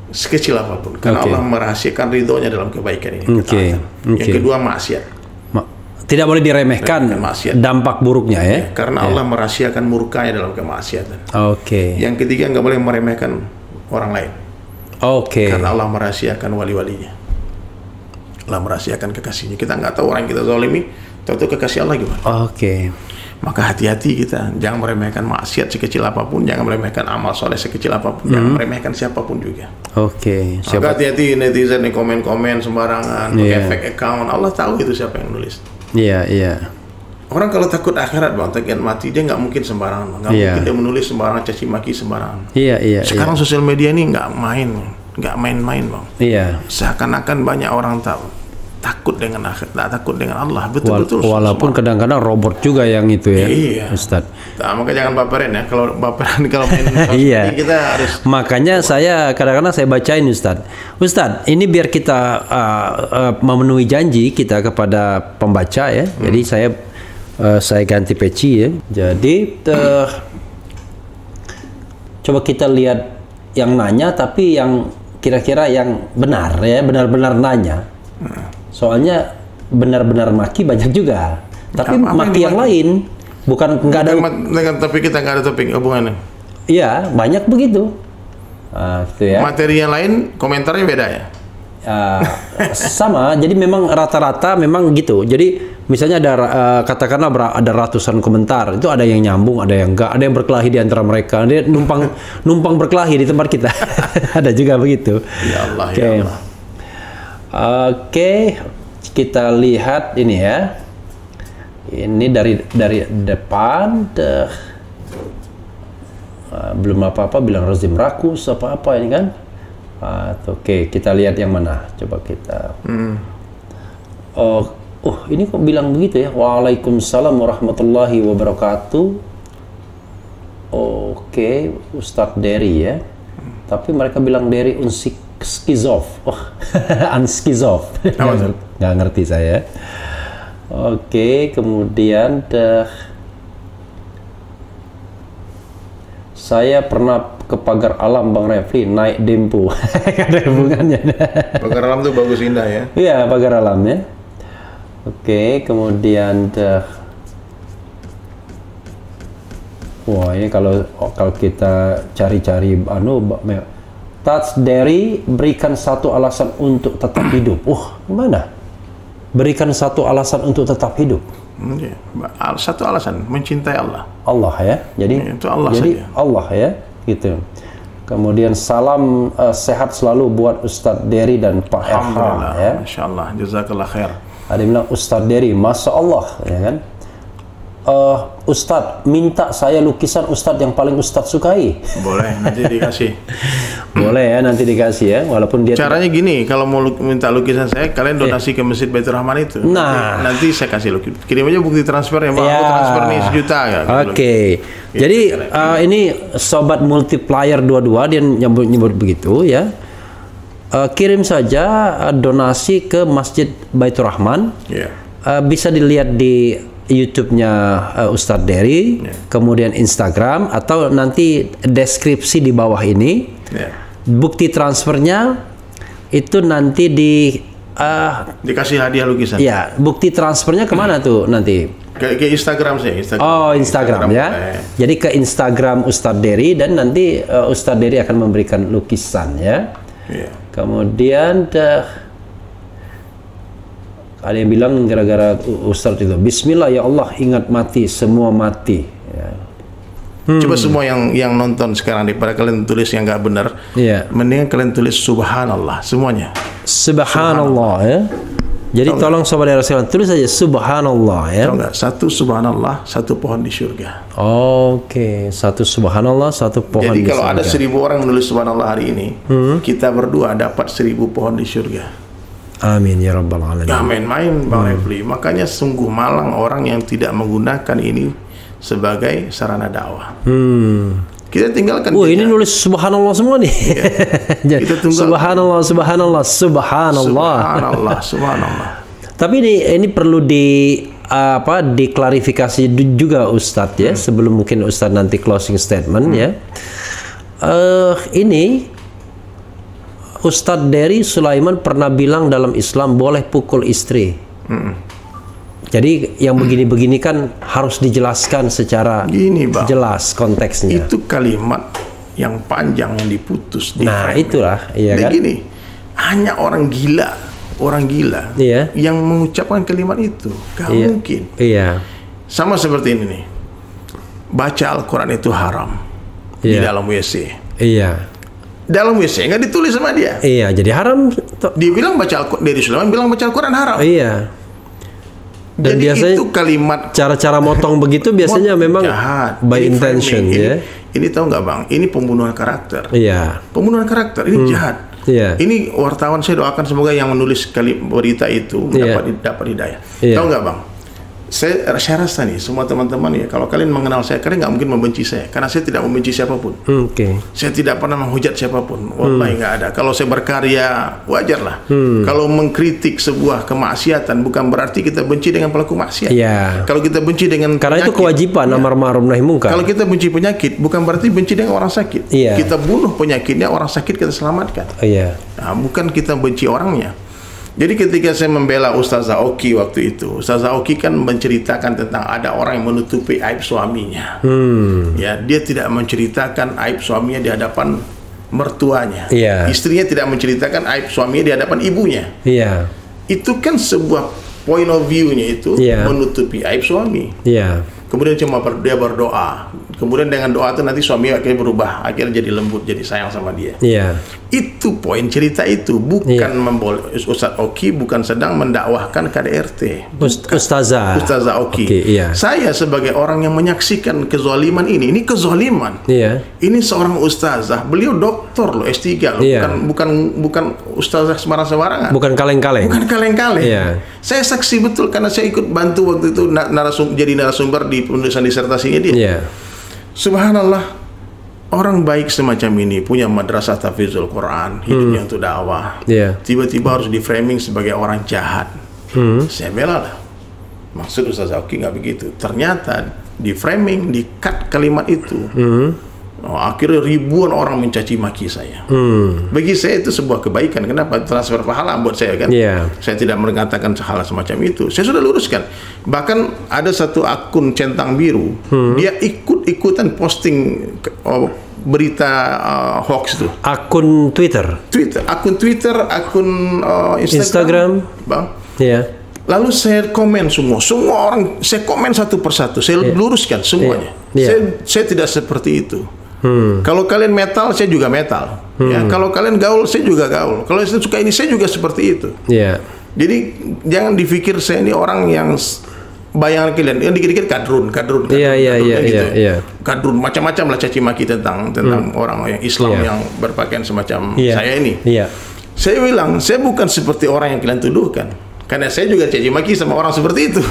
Sekecil apapun. Karena Allah merahasiakan ridhonya dalam kebaikan ini. Yang kedua, maksiat.
Tidak boleh diremehkan dampak buruknya ya.
Karena Allah merahasiakan murkanya dalam kemaksiatan.
Oke.
Yang ketiga, nggak boleh meremehkan orang lain.
Oke.
Karena Allah merahasiakan wali-walinya. Allah merahasiakan kekasihnya. Kita nggak tahu orang yang kita zalimi, tahu kekasih Allah gimana. Oke. Maka hati-hati kita, jangan meremehkan maksiat sekecil apapun, jangan meremehkan amal soleh sekecil apapun, jangan meremehkan siapapun juga.
Oke.
Maka hati-hati netizen nih komen-komen sembarangan, pakai fake account. Allah tahu itu siapa yang nulis.
Iya, iya.
Orang kalau takut akhirat, Bang, takut mati, dia nggak mungkin sembarangan, nggak mungkin dia menulis sembarangan, caci maki sembarangan.
Iya, iya.
Sekarang sosial media ini nggak main-main, Bang.
Iya.
Seakan-akan banyak orang takut dengan akhirat, takut dengan Allah. Betul-betul.
Walaupun kadang-kadang robot juga yang itu ya. Iya. Ustaz.
Nah, maka jangan baperin ya. Kalau baperan kalau main
iya.
Kita harus.
Makanya saya kadang-kadang saya bacain Ustaz. Ustaz, ini biar kita memenuhi janji kita kepada pembaca ya. Jadi saya ganti peci ya. Jadi coba kita lihat yang nanya tapi yang kira-kira yang benar ya, benar-benar nanya. Soalnya benar-benar maki banyak juga. Tapi maki yang lain bukan nggak ada.
Tapi kita nggak ada topik hubungannya.
Iya, banyak begitu. Gitu ya.
Materi yang lain komentarnya beda ya.
Sama, jadi memang rata-rata memang gitu. Jadi misalnya ada katakanlah ada ratusan komentar, itu ada yang nyambung, ada yang enggak, ada yang berkelahi di antara mereka. Dia numpang berkelahi di tempat kita. Ada juga begitu.
Ya Allah,
ya
Allah.
Oke, kita lihat ini ya. Ini dari depan belum apa-apa bilang rezim rakus apa-apa ini kan. Oke, kita lihat yang mana. Coba kita. Ini kok bilang begitu ya? Waalaikumsalam warahmatullahi wabarakatuh. Oke, Ustadz Dery ya. Tapi mereka bilang Dery Unskizov. Unskizov. Nggak ngerti saya. Oke, kemudian saya pernah ke Pagar Alam Bang Refli naik dempo. Ada hubungannya.
Pagar Alam tuh bagus, indah ya.
Iya, Pagar Alam ya. Oke, kemudian wah, ini kalau kita cari-cari Tats Dery berikan satu alasan untuk tetap hidup. Gimana? Berikan satu alasan untuk tetap hidup.
Satu alasan, mencintai Allah.
Allah ya. Jadi
itu Allah
jadi
saja.
Allah ya, gitu. Kemudian salam sehat selalu buat Ustadz Dery dan Pak Erham. Ya.
Masya Allah, jazakallah khair.
Ada yang bilang Ustadz Dery, Masya Allah, ya kan? Ustadz, minta saya lukisan Ustadz yang paling Ustadz sukai.
Boleh, nanti dikasih.
Boleh ya, nanti dikasih ya, walaupun dia.
Caranya gini, kalau mau minta lukisan saya, kalian donasi ke Masjid Baitur Rahman itu.
Nah,
nanti saya kasih lukisan. Kirim aja bukti transfer ya, Pak. Aku transfer nih 1 juta ya.
Oke. Jadi ini sobat multiplier 22 dia nyebut begitu ya. Kirim saja donasi ke Masjid Baitur Rahman. Bisa dilihat di YouTube-nya Ustadz Dery, kemudian Instagram, atau nanti deskripsi di bawah ini. Bukti transfernya itu nanti
dikasih hadiah lukisan.
Ya, bukti transfernya kemana tuh nanti?
Ke Instagram sih.
Oh, Instagram ya. Jadi ke Instagram Ustadz Dery dan nanti Ustadz Dery akan memberikan lukisan ya. Kemudian ada yang bilang gara-gara Ustadz itu, Bismillah ya Allah, ingat mati, semua mati. Ya.
Coba semua yang nonton sekarang, daripada kalian tulis yang nggak benar, mendingan kalian tulis Subhanallah semuanya.
Subhanallah ya. Jadi tolong sobat sekalian tulis saja Subhanallah ya.
Tahu nggak? 1 Subhanallah, 1 pohon di surga.
Oke, 1 Subhanallah, 1 pohon di surga.
Jadi kalau ada 1000 orang menulis Subhanallah hari ini, kita berdua dapat 1000 pohon di surga.
Amin ya rabbal alamin.
Gak main-main Bang Refli. Makanya sungguh malang orang yang tidak menggunakan ini sebagai sarana dakwah. Kita tinggalkan.
Ini nulis Subhanallah semua nih. Kita Subhanallah, Subhanallah, Subhanallah.
Subhanallah, Subhanallah.
Tapi ini perlu diklarifikasi juga Ustadz ya, sebelum mungkin Ustadz nanti closing statement ya. Ini Ustadz Dery Sulaiman pernah bilang dalam Islam boleh pukul istri. Jadi yang begini-begini kan harus dijelaskan secara jelas konteksnya.
Itu kalimat yang panjang yang diputus.
Itulah, iya kan?
Gini, hanya orang gila yang mengucapkan kalimat itu. Gak mungkin.
Iya.
Sama seperti ini nih. Baca Al-Quran itu haram di dalam WC.
Iya.
Dalam WC nggak ditulis sama dia.
Iya, jadi haram.
Dia bilang baca Al-Quran, dari Sulaiman bilang baca Al-Quran haram.
Iya. Dan
jadi
biasanya
itu kalimat
cara-cara motong begitu biasanya memang
jahat,
by intention ya.
Ini tahu nggak Bang? Ini pembunuhan karakter.
Iya.
Pembunuhan karakter ini jahat.
Iya.
Ini wartawan, saya doakan semoga yang menulis berita itu dapat hidayah. Tahu nggak Bang? Saya rasa nih semua teman-teman ya, kalau kalian mengenal saya, kalian nggak mungkin membenci saya karena saya tidak membenci siapapun. Saya tidak pernah menghujat siapapun. Wallahi nggak ada. Kalau saya berkarya wajar lah. Kalau mengkritik sebuah kemaksiatan bukan berarti kita benci dengan pelaku maksiat. Kalau kita benci dengan
karena penyakit, itu kewajiban amar ma'ruf nahi munkar.
Kalau kita benci penyakit bukan berarti benci dengan orang sakit. Kita bunuh penyakitnya, orang sakit kita selamatkan. Nah, bukan kita benci orangnya. Jadi ketika saya membela Ustazah Oki waktu itu, Ustazah Oki kan menceritakan tentang ada orang yang menutupi aib suaminya. Ya, dia tidak menceritakan aib suaminya di hadapan mertuanya. Istrinya tidak menceritakan aib suaminya di hadapan ibunya. Itu kan sebuah point of view-nya itu menutupi aib suami. Kemudian cuma dia berdoa. Kemudian dengan doa itu nanti suami akhirnya berubah, akhirnya jadi lembut, jadi sayang sama dia. Itu poin cerita itu, bukan Ustadz Oki bukan sedang mendakwahkan KDRT.
Ustazah
Oki. Saya sebagai orang yang menyaksikan kezaliman ini kezaliman. Ini seorang ustazah, beliau doktor loh, S3 loh, bukan ustazah sembarang-sembarangan.
Bukan kaleng-kaleng.
Saya saksi betul karena saya ikut bantu waktu itu jadi narasumber di penulisan disertasinya dia. Subhanallah, orang baik semacam ini punya madrasah tahfizul Quran, hidupnya untuk dakwah. Tiba-tiba harus di framing sebagai orang jahat. Saya bela lah. Maksud Ustaz Oki nggak begitu. Ternyata di framing, di cut kalimat itu. Akhirnya ribuan orang mencaci maki saya. Bagi saya itu sebuah kebaikan. Kenapa? Transfer pahala buat saya kan. Saya tidak mengatakan hal semacam itu. Saya sudah luruskan. Bahkan ada satu akun centang biru, dia ikut-ikutan posting berita hoax itu.
Akun Twitter,
akun Instagram, Bang. Lalu saya komen semua orang, saya komen satu persatu, saya luruskan semuanya. Saya tidak seperti itu. Kalau kalian metal, saya juga metal. Ya, kalau kalian gaul, saya juga gaul. Kalau saya suka ini, saya juga seperti itu. Jadi jangan dipikir saya ini orang yang bayangan kalian, yang dikit-dikit kadrun gitu. Kadrun macam-macam lah caci maki tentang orang yang Islam yang berpakaian semacam saya ini. Saya bilang, saya bukan seperti orang yang kalian tuduhkan. Karena saya juga caci maki sama orang seperti itu.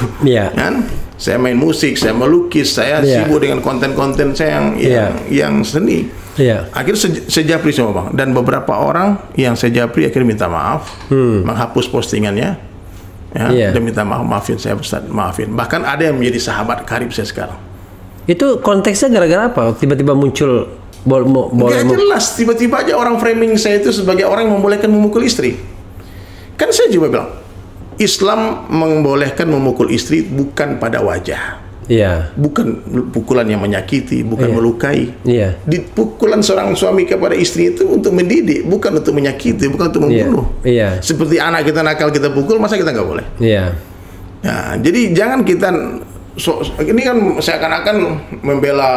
Kan? Saya main musik, saya melukis, saya sibuk dengan konten-konten saya yang seni. Akhirnya saya japri semua, Bang. Dan beberapa orang yang saya japri akhirnya minta maaf, menghapus postingannya, dan minta maafin saya, Ustaz, maafin. Bahkan ada yang menjadi sahabat karib saya sekarang.
Itu konteksnya gara-gara apa? Tiba-tiba muncul
Gak jelas, tiba-tiba aja orang framing saya itu sebagai orang yang membolehkan memukul istri. Kan saya juga bilang, Islam membolehkan memukul istri bukan pada wajah. Bukan pukulan yang menyakiti, bukan melukai. Di pukulan seorang suami kepada istri itu untuk mendidik, bukan untuk menyakiti, bukan untuk membunuh. Seperti anak kita nakal kita pukul, masa kita nggak boleh? Nah, jadi jangan kita ini kan seakan-akan membela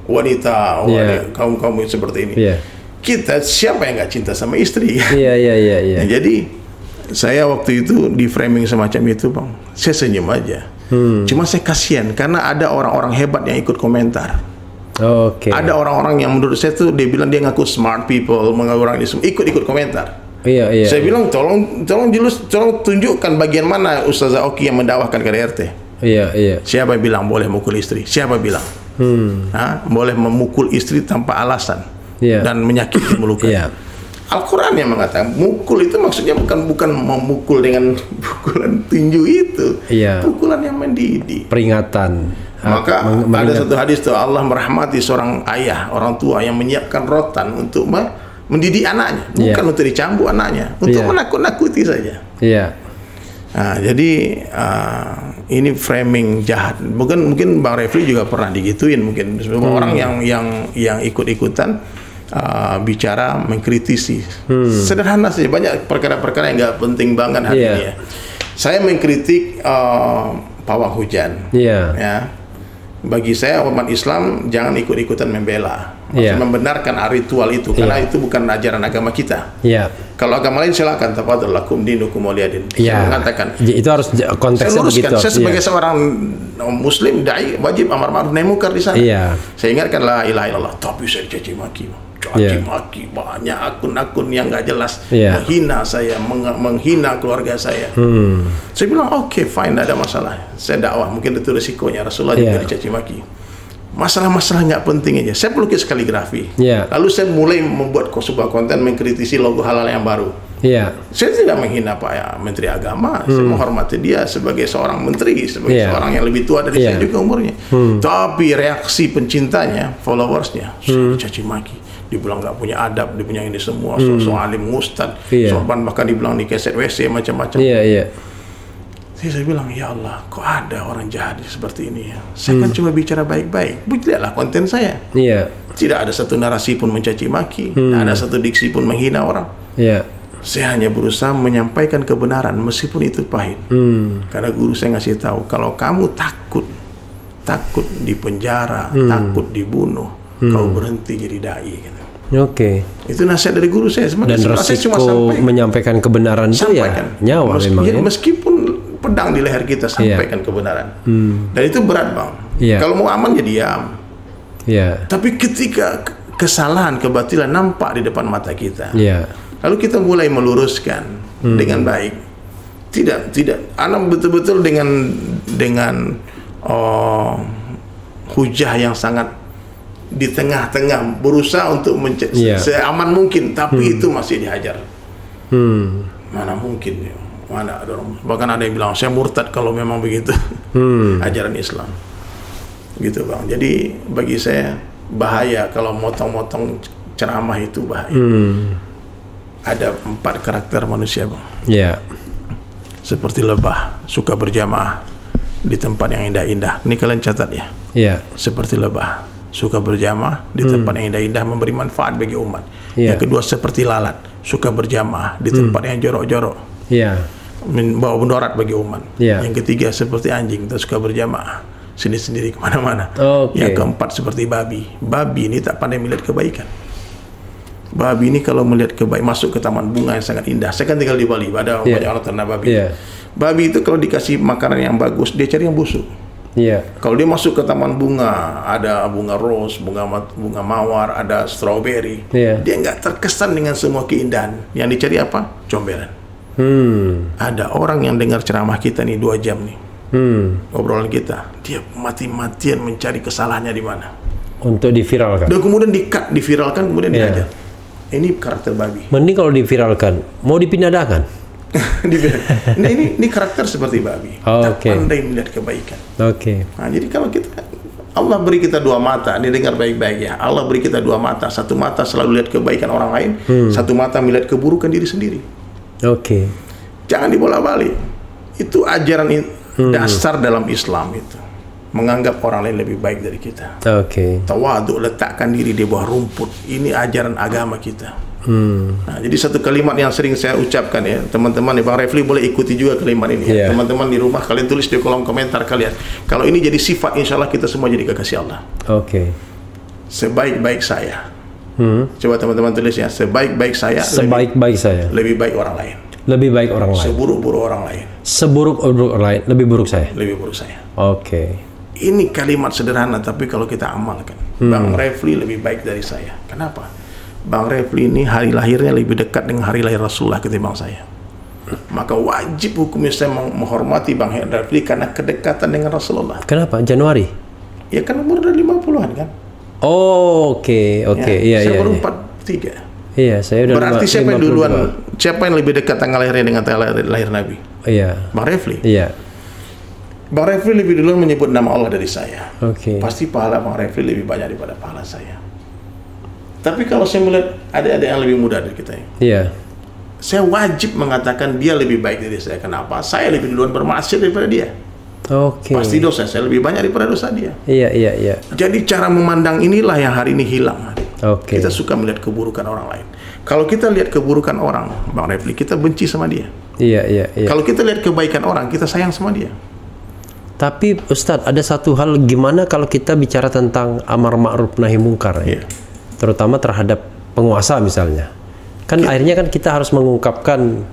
wanita, kaum seperti ini. Kita siapa yang nggak cinta sama istri? Nah, jadi saya waktu itu di framing semacam itu, Bang, saya senyum aja. Cuma saya kasihan karena ada orang-orang hebat yang ikut komentar. Ada orang-orang yang menurut saya tuh dia bilang dia ngaku smart people, mengaku orang ini semua ikut komentar. Saya bilang tolong tunjukkan bagian mana Ustazah Oki yang mendakwahkan KDRT. Siapa yang bilang boleh mukul istri? Siapa bilang? Boleh memukul istri tanpa alasan dan menyakiti, melukai. Al-Quran yang mengatakan mukul itu maksudnya bukan memukul dengan pukulan tinju itu, pukulan yang mendidik,
peringatan.
Maka ada satu hadis tuh, Allah merahmati seorang ayah, orang tua yang menyiapkan rotan untuk mendidik anaknya, bukan untuk dicambuk anaknya, untuk menakut-nakuti saja. Nah, jadi ini framing jahat. Mungkin Bang Refli juga pernah digituin, mungkin semua orang yang ikut-ikutan bicara mengkritisi. Sederhana saja, banyak perkara-perkara yang nggak penting banget hari ini ya. Saya mengkritik pawang hujan. Ya. Bagi saya umat Islam jangan ikut-ikutan membela, membenarkan ritual itu, karena itu bukan ajaran agama kita. Kalau agama lain silakan, tafadhol lakum dinukum waliyadin. Saya mengatakan
itu harus konteksnya begitu.
Saya sebagai seorang muslim dai wajib amar ma'ruf nahi munkar di sana. Saya ingatkan la ilaha illallah, tapi saya caci maki. Maki banyak akun-akun yang nggak jelas, menghina saya, menghina keluarga saya. Saya bilang oke, fine, tidak ada masalah. Saya dakwah, mungkin itu resikonya. Rasulullah juga dicaci maki. Masalah-masalah nggak penting aja. Saya pelukis kaligrafi. Lalu saya mulai membuat sebuah konten mengkritisi logo halal yang baru. Saya tidak menghina Pak Menteri Agama. Saya menghormati dia sebagai seorang menteri, sebagai seorang yang lebih tua dari saya juga umurnya. Tapi reaksi pencintanya, followersnya, saya dicaci maki. Dibilang nggak punya adab, dia punya ini semua, soal alim ustad, sorban, bahkan dibilang di keset WC macam-macam. Saya bilang, ya Allah, kok ada orang jahat seperti ini ya? Saya kan cuma bicara baik-baik, lihatlah konten saya. Tidak ada satu narasi pun mencaci maki, tidak ada satu diksi pun menghina orang. Saya hanya berusaha menyampaikan kebenaran meskipun itu pahit. Karena guru saya ngasih tahu, kalau kamu takut di penjara, takut dibunuh, kau berhenti jadi dai. Gitu. Itu nasihat dari guru saya.
Dan resiko menyampaikan kebenaran itu ya nyawa memang.
Meskipun pedang di leher kita, sampaikan kebenaran. Dan itu berat, Bang. Kalau mau aman ya diam. Tapi ketika kesalahan, kebatilan nampak di depan mata kita, lalu kita mulai meluruskan dengan baik. Tidak. Anak betul-betul dengan hujah yang sangat di tengah-tengah, berusaha untuk seaman mungkin, tapi itu masih dihajar. Mana mungkin ya? Mana ada orang, bahkan ada yang bilang saya murtad kalau memang begitu. Ajaran Islam gitu, Bang. Jadi bagi saya bahaya kalau motong-motong ceramah, itu bahaya. Ada 4 karakter manusia, Bang. Seperti lebah, suka berjamaah di tempat yang indah-indah. Ini kalian catat ya. Seperti lebah, suka berjamaah di tempat yang indah-indah, memberi manfaat bagi umat. Yang kedua seperti lalat, suka berjamaah di tempat yang jorok-jorok, membawa mudarat bagi umat. Yang ketiga seperti anjing, suka berjamaah sendiri-sendiri kemana-mana. Yang keempat seperti babi. Babi ini tak pandai melihat kebaikan. Babi ini kalau melihat kebaikan, masuk ke taman bunga yang sangat indah. Saya kan tinggal di Bali, ada banyak orang ternak babi. Babi itu kalau dikasih makanan yang bagus, dia cari yang busuk. Kalau dia masuk ke taman bunga, ada bunga rose, bunga mawar, ada strawberry, dia nggak terkesan dengan semua keindahan. Yang dicari apa? Comberan. Ada orang yang dengar ceramah kita nih 2 jam nih, obrolan kita, dia mati-matian mencari kesalahannya di mana
untuk diviralkan.
Dan kemudian diviralkan, kemudian diajar. Ini karakter babi.
Mending kalau diviralkan, mau dipindahkan.
Nah, ini karakter seperti babi. Tak pandai melihat kebaikan. Nah, jadi kalau kita, Allah beri kita 2 mata, didengar baik-baik ya. Allah beri kita 2 mata. Satu mata selalu lihat kebaikan orang lain, satu mata melihat keburukan diri sendiri. Jangan dibola-balik. Itu ajaran dasar dalam Islam itu. Menganggap orang lain lebih baik dari kita. Tawadhu, letakkan diri di bawah rumput. Ini ajaran agama kita. Nah, jadi satu kalimat yang sering saya ucapkan ya, teman-teman, Bang Refli boleh ikuti juga kalimat ini. Teman-teman di rumah kalian tulis di kolom komentar kalian. Kalau ini jadi sifat, insya Allah kita semua jadi kekasih Allah. Sebaik-baik saya. Coba teman-teman tulis ya, sebaik-baik saya.
Sebaik-baik saya.
Lebih baik orang lain.
Lebih baik orang lain.
Seburuk-buruk orang lain.
Seburuk-buruk orang lain. Lebih buruk saya.
Lebih buruk saya. Ini kalimat sederhana, tapi kalau kita amalkan, Bang Refli lebih baik dari saya. Kenapa? Bang Refli ini hari lahirnya lebih dekat dengan hari lahir Rasulullah ketimbang saya. Maka wajib hukumnya saya menghormati Bang Refli karena kedekatan dengan Rasulullah.
Kenapa? Januari?
Ya kan umur udah 50-an kan.
Saya
baru 43.
Saya udah
berarti siapa yang duluan? Siapa yang lebih dekat tanggal lahirnya dengan tanggal lahir Nabi? Bang Refli. Bang Refli lebih dulu menyebut nama Allah dari saya. Pasti pahala Bang Refli lebih banyak daripada pahala saya. Tapi kalau saya melihat ada yang lebih muda dari kita, saya wajib mengatakan dia lebih baik dari saya. Kenapa? Saya lebih duluan bermaksiat daripada dia. Pasti dosa saya lebih banyak daripada dosa dia. Jadi cara memandang inilah yang hari ini hilang. Kita suka melihat keburukan orang lain. Kalau kita lihat keburukan orang, Bang Refli, kita benci sama dia. Kalau kita lihat kebaikan orang, kita sayang sama dia.
Tapi Ustadz, ada satu hal, gimana kalau kita bicara tentang amar ma'ruf nahi mungkar terutama terhadap penguasa misalnya. Kan akhirnya kan kita harus mengungkapkan,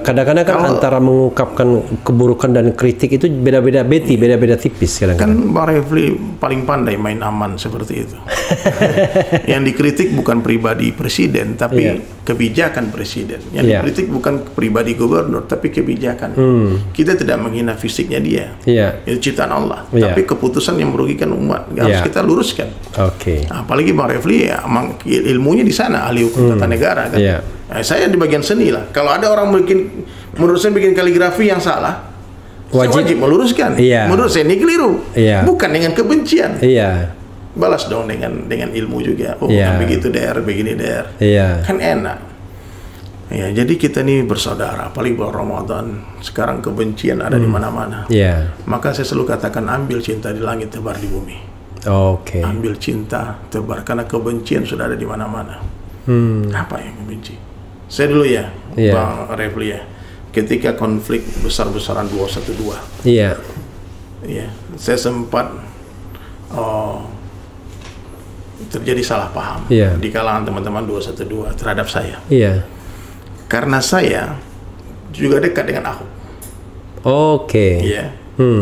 kadang-kadang kan antara mengungkapkan keburukan dan kritik itu beda-beda beda-beda tipis kadang-kadang.
Kan Bang Refli paling pandai main aman seperti itu. Yang dikritik bukan pribadi presiden, tapi kebijakan presiden. Yang dikritik bukan pribadi gubernur, tapi kebijakan. Kita tidak menghina fisiknya dia. Itu ciptaan Allah. Tapi keputusan yang merugikan umat harus kita luruskan. Apalagi Bang Refli ilmunya di sana, ahli hukum tata negara kan. Nah, saya di bagian seni lah. Kalau ada orang menurut saya bikin kaligrafi yang salah, wajib meluruskan. Menurut saya ini keliru. Bukan dengan kebencian. Balas dong dengan ilmu juga. Bukan begitu begini kan enak. Jadi kita ini bersaudara. Apalagi bulan Ramadan. Sekarang kebencian ada di mana-mana. Maka saya selalu katakan, ambil cinta di langit, tebar di bumi. Ambil cinta, tebar, karena kebencian sudah ada di mana-mana. Apa yang membenci? Saya dulu ya, Bang Refli ya, ketika konflik besar-besaran 212, saya sempat terjadi salah paham di kalangan teman-teman 212 terhadap saya. Karena saya juga dekat dengan Ahok.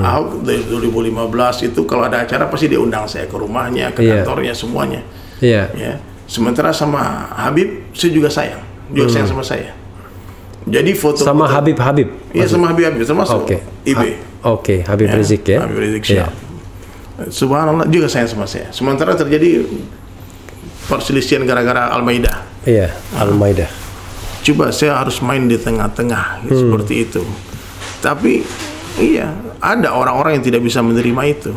Ahok dari 2015 itu kalau ada acara pasti dia undang saya ke rumahnya, ke kantornya, semuanya. Sementara sama Habib saya juga sayang. Dia sayang sama saya. Jadi foto
sama Habib.
Iya, sama Habib termasuk IB.
Habib Rizik ya.
Habib Rizik siap. Subhanallah juga sayang sama saya. Sementara terjadi perselisihan gara-gara Al-Maidah.
Al-Maidah.
Coba saya harus main di tengah-tengah seperti itu. Tapi ada orang-orang yang tidak bisa menerima itu.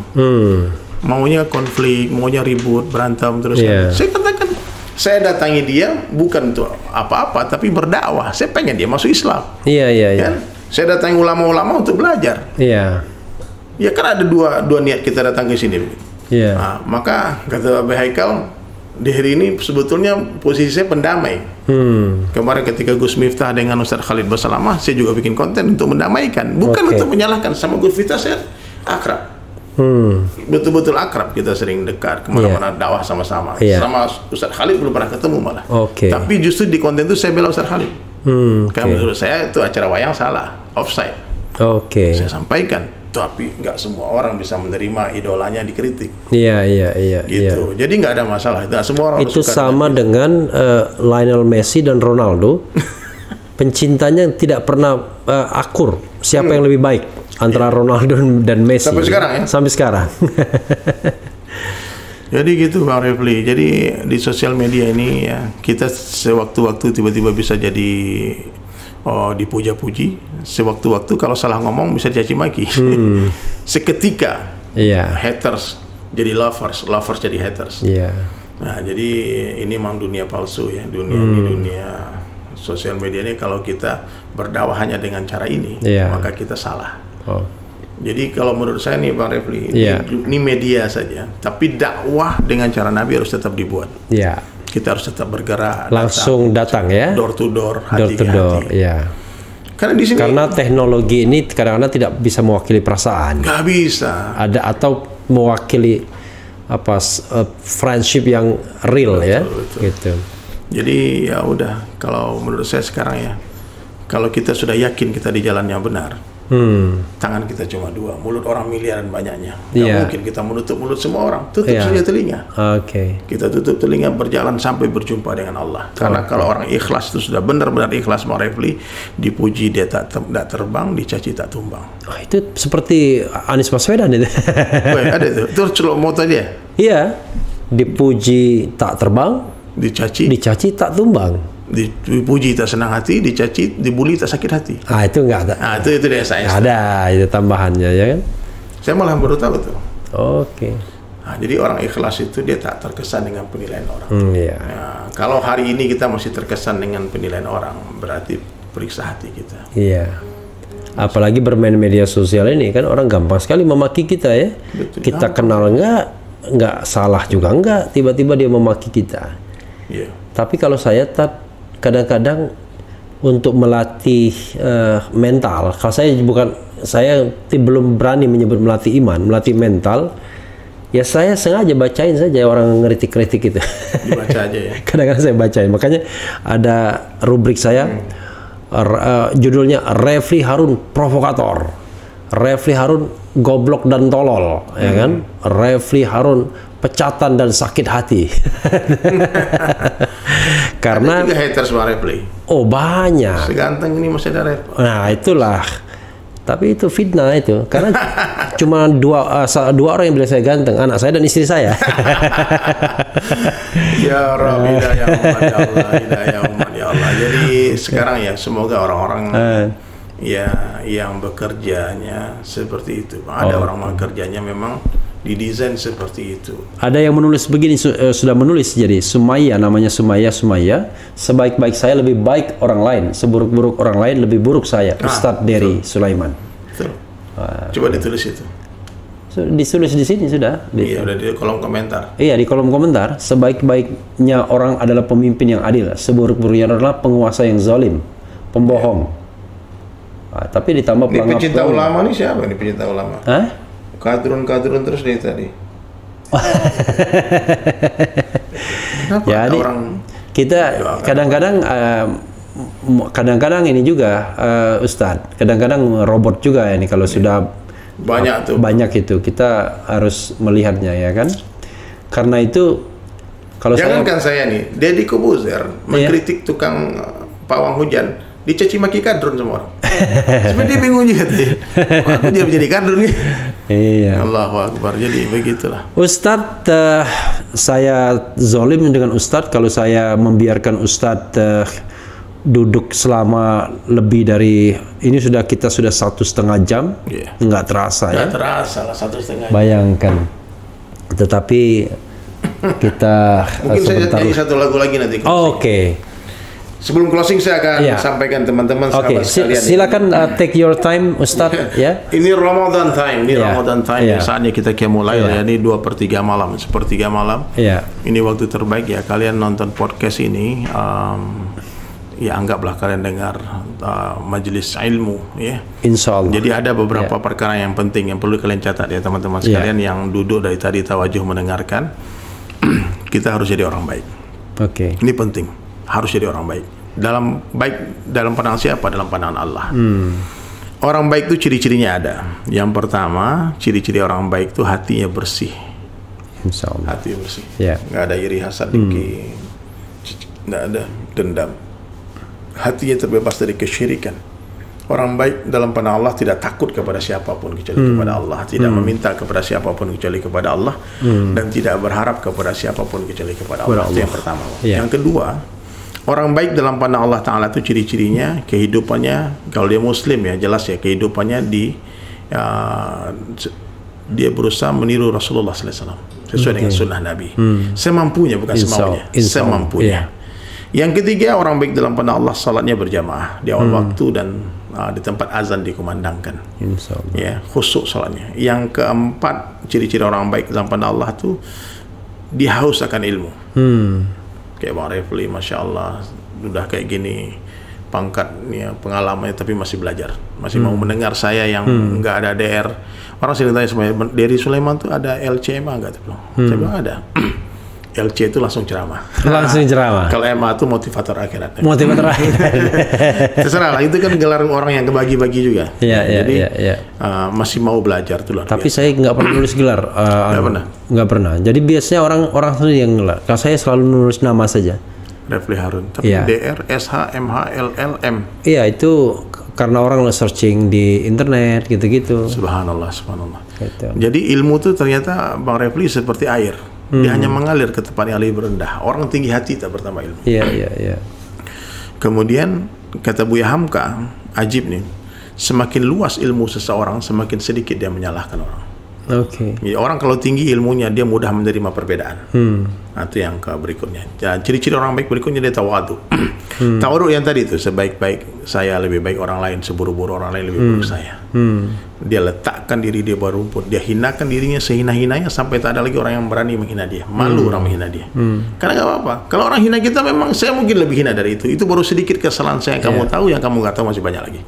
Maunya konflik, maunya ribut, berantem terus. Saya katakan, saya datangi dia bukan untuk apa-apa, tapi berdakwah. Saya pengen dia masuk Islam. Kan? Saya datangi ulama-ulama untuk belajar. Ya kan ada dua niat kita datang ke sini. Nah, maka kata Abi Haikal, di hari ini sebetulnya posisi saya pendamai. Kemarin ketika Gus Miftah dengan Ustaz Khalid Basalamah, saya juga bikin konten untuk mendamaikan, bukan untuk menyalahkan. Sama Gus Miftah saya akrab. Betul-betul akrab, kita sering dekat kemana-mana dakwah sama-sama. Sama Ustaz Khalid belum pernah ketemu malah. Tapi justru di konten itu saya bela Ustaz Khalid. Karena menurut saya itu acara wayang salah, offside. Saya sampaikan, tapi nggak semua orang bisa menerima idolanya dikritik. Gitu. Jadi nggak ada masalah. Itu semua orang
itu sama dengan Lionel Messi dan Ronaldo. Pencintanya tidak pernah akur siapa yang lebih baik antara Ronaldo dan Messi.
Sampai sekarang ya?
Sampai sekarang.
Jadi gitu Bang Refli. Jadi di sosial media ini ya, kita sewaktu-waktu tiba-tiba bisa jadi dipuja-puji. Sewaktu-waktu kalau salah ngomong bisa dicaci maki. Seketika haters jadi lovers jadi haters. Nah, jadi ini memang dunia palsu ya. Dunia sosial media ini, kalau kita berdakwah hanya dengan cara ini, maka kita salah. Jadi kalau menurut saya nih Bang Refli, ini media saja, tapi dakwah dengan cara Nabi harus tetap dibuat. Kita harus tetap bergerak,
langsung datang ya,
door to door, hati ke hati. Karena di sini,
karena teknologi ini kadang-kadang tidak bisa mewakili perasaan.
Nggak bisa.
Ada atau mewakili apa friendship yang real. Betul. Gitu.
Jadi ya udah, kalau menurut saya sekarang ya, kalau kita sudah yakin kita di jalan yang benar, tangan kita cuma dua, mulut orang miliaran banyaknya. Nggak mungkin kita menutup mulut semua orang, tutup saja telinga. Kita tutup telinga, berjalan sampai berjumpa dengan Allah. Karena kalau orang ikhlas itu sudah benar-benar ikhlas, Bang Refli, dipuji dia tak terbang, dicaci tak tumbang.
Itu seperti Anies Baswedan itu.
Ada itu celok moto dia.
Iya, dipuji tak terbang, dicaci tak tumbang.
Dipuji tak senang hati, dicaci, dibully tak sakit hati.
Itu enggak ada.
Itu dari saya.
Ada itu tambahannya ya kan?
Saya malah baru tahu tuh. Jadi orang ikhlas itu dia tak terkesan dengan penilaian orang. Kalau hari ini kita masih terkesan dengan penilaian orang, berarti periksa hati kita. Apalagi bermain media sosial ini kan, orang gampang sekali memaki kita ya. Betul, kita kenal enggak salah juga enggak, tiba-tiba dia memaki kita. Tapi kalau saya kadang-kadang untuk melatih mental, kalau saya belum berani menyebut melatih iman, melatih mental, ya saya sengaja bacain saja orang ngeritik-kritik itu. Dibaca aja ya.
Kadang-kadang saya bacain, makanya ada rubrik saya, judulnya Refli Harun Provokator, Refli Harun Goblok dan Tolol, ya kan? Refli Harun Pecatan dan Sakit Hati. Karena
ada juga haters Bang Refli.
Banyak.
Seganteng ini masih ada repot.
Nah itulah. Tapi itu fitnah itu. Karena cuma dua orang yang bilang saya ganteng, anak saya dan istri saya.
Ya Rabbi, hidayah umat ya Allah, hidayah umat ya Allah. Jadi sekarang ya, semoga orang-orang yang bekerjanya seperti itu. Ada orang kerjanya memang didesain seperti itu.
Ada yang menulis begini, sudah menulis, jadi Sumaya, namanya Sumaya, sebaik-baik saya lebih baik orang lain, seburuk-buruk orang lain lebih buruk saya. Ustadz Dery Sulaiman.
Betul. Coba ditulis itu.
Ditulis di sini sudah.
Udah di kolom komentar.
Iya, di kolom komentar. Sebaik-baiknya orang adalah pemimpin yang adil, seburuk-buruknya adalah penguasa yang zalim, pembohong. Tapi ditambah
pelanggar. Pecinta ulama nih siapa nih pecinta ulama? Kadrun terus dari tadi.
Jadi kita kadang-kadang ini juga Ustadz, kadang-kadang robot juga ini kalau sudah banyak itu kita harus melihatnya ya kan. Karena itu kalau
jangankan saya nih, Deddy Kobuzer mengkritik tukang pawang hujan, dicaci maki kadrun semua orang. Sebenarnya dia bingung juga tuh. Aku dia menjadi kadrun nih. Allahu Akbar. Jadi begitulah.
Ustadz, saya zolim dengan Ustadz kalau saya membiarkan Ustadz duduk selama lebih dari ini kita sudah 1,5 jam. Nggak terasa ya.
Nggak terasa lah 1,5 jam.
Bayangkan. Tetapi kita
mungkin saya nyanyi satu lagu lagi nanti.
Oke.
Sebelum closing saya akan sampaikan teman-teman sahabat sekalian.
Silakan take your time Ustadz ya.
Ini Ramadan time, Ramadan time. Saatnya kita mulai ya. Ini 2/3 malam, 1/3 malam. Ini waktu terbaik ya kalian nonton podcast ini. ya anggaplah kalian dengar majelis ilmu, ya.
Insya Allah.
Jadi ada beberapa perkara yang penting yang perlu kalian catat ya teman-teman sekalian yang duduk dari tadi tawajuh mendengarkan. Kita harus jadi orang baik. Ini penting, harus jadi orang baik. Dalam pandangan siapa? Dalam pandangan Allah. Orang baik itu ciri-cirinya ada. Yang pertama, ciri-ciri orang baik itu hatinya bersih.
Insya Allah.
Hati bersih. Nggak ada iri hasad dengki, nggak ada dendam. Hatinya terbebas dari kesyirikan. Orang baik dalam pandangan Allah tidak takut kepada siapapun kecuali kepada Allah, tidak meminta kepada siapapun kecuali kepada Allah, dan tidak berharap kepada siapapun kecuali kepada Allah. Itu yang pertama. Yang kedua, orang baik dalam pandangan Allah Ta'ala itu ciri-cirinya kehidupannya, kalau dia muslim ya jelas ya, kehidupannya dia berusaha meniru Rasulullah SAW sesuai dengan sunnah Nabi, semampunya, bukan semaunya, semampunya. Yang ketiga, orang baik dalam pandangan Allah salatnya berjamaah di awal waktu dan di tempat azan dikumandangkan, ya, khusyuk salatnya. Yang keempat, ciri-ciri orang baik dalam pandangan Allah itu dia haus akan ilmu. Kayak Bang Refli, Masya Allah, udah kayak gini pangkatnya, pengalamannya, tapi masih belajar, masih mau mendengar saya yang nggak ada DR. Orang sering tanya sama dari Sulaiman tuh ada LCMA nggak tuh? Saya bilang ada. LC itu langsung ceramah.
Langsung ceramah.
Kalau MA itu motivator akhirat.
Motivator akhirat.
Terserah lah, itu kan gelar orang yang kebagi-bagi juga. Jadi masih mau belajar tuh.
Tapi saya nggak pernah nulis gelar. Nggak pernah. Jadi biasanya orang sendiri yang gelar. Kalau saya selalu nulis nama saja.
Refli Harun. Tapi DR, SH, MH, LL, M. Iya,
itu karena orang searching di internet gitu-gitu.
Subhanallah, subhanallah. Gitu. Jadi ilmu itu ternyata Bang Refli seperti air. Dia hanya mengalir ke tempat yang lebih rendah. Orang tinggi hati tak bertambah ilmu.
Iya.
Kemudian kata Buya Hamka, ajib nih, semakin luas ilmu seseorang, semakin sedikit dia menyalahkan orang. Jadi orang kalau tinggi ilmunya, dia mudah menerima perbedaan. Nah, itu yang berikutnya. Ciri-ciri orang baik berikutnya dia tawadu. Tawadu yang tadi itu, sebaik-baik saya lebih baik orang lain, seburuk-buruk orang lain lebih buruk saya. Dia letakkan diri dia berumput, dia hinakan dirinya sehina-hinanya sampai tak ada lagi orang yang berani menghina dia. Malu orang menghina dia. Karena nggak apa-apa. Kalau orang hina kita, memang saya mungkin lebih hina dari itu. Itu baru sedikit kesalahan saya yang kamu tahu, yang kamu nggak tahu masih banyak lagi.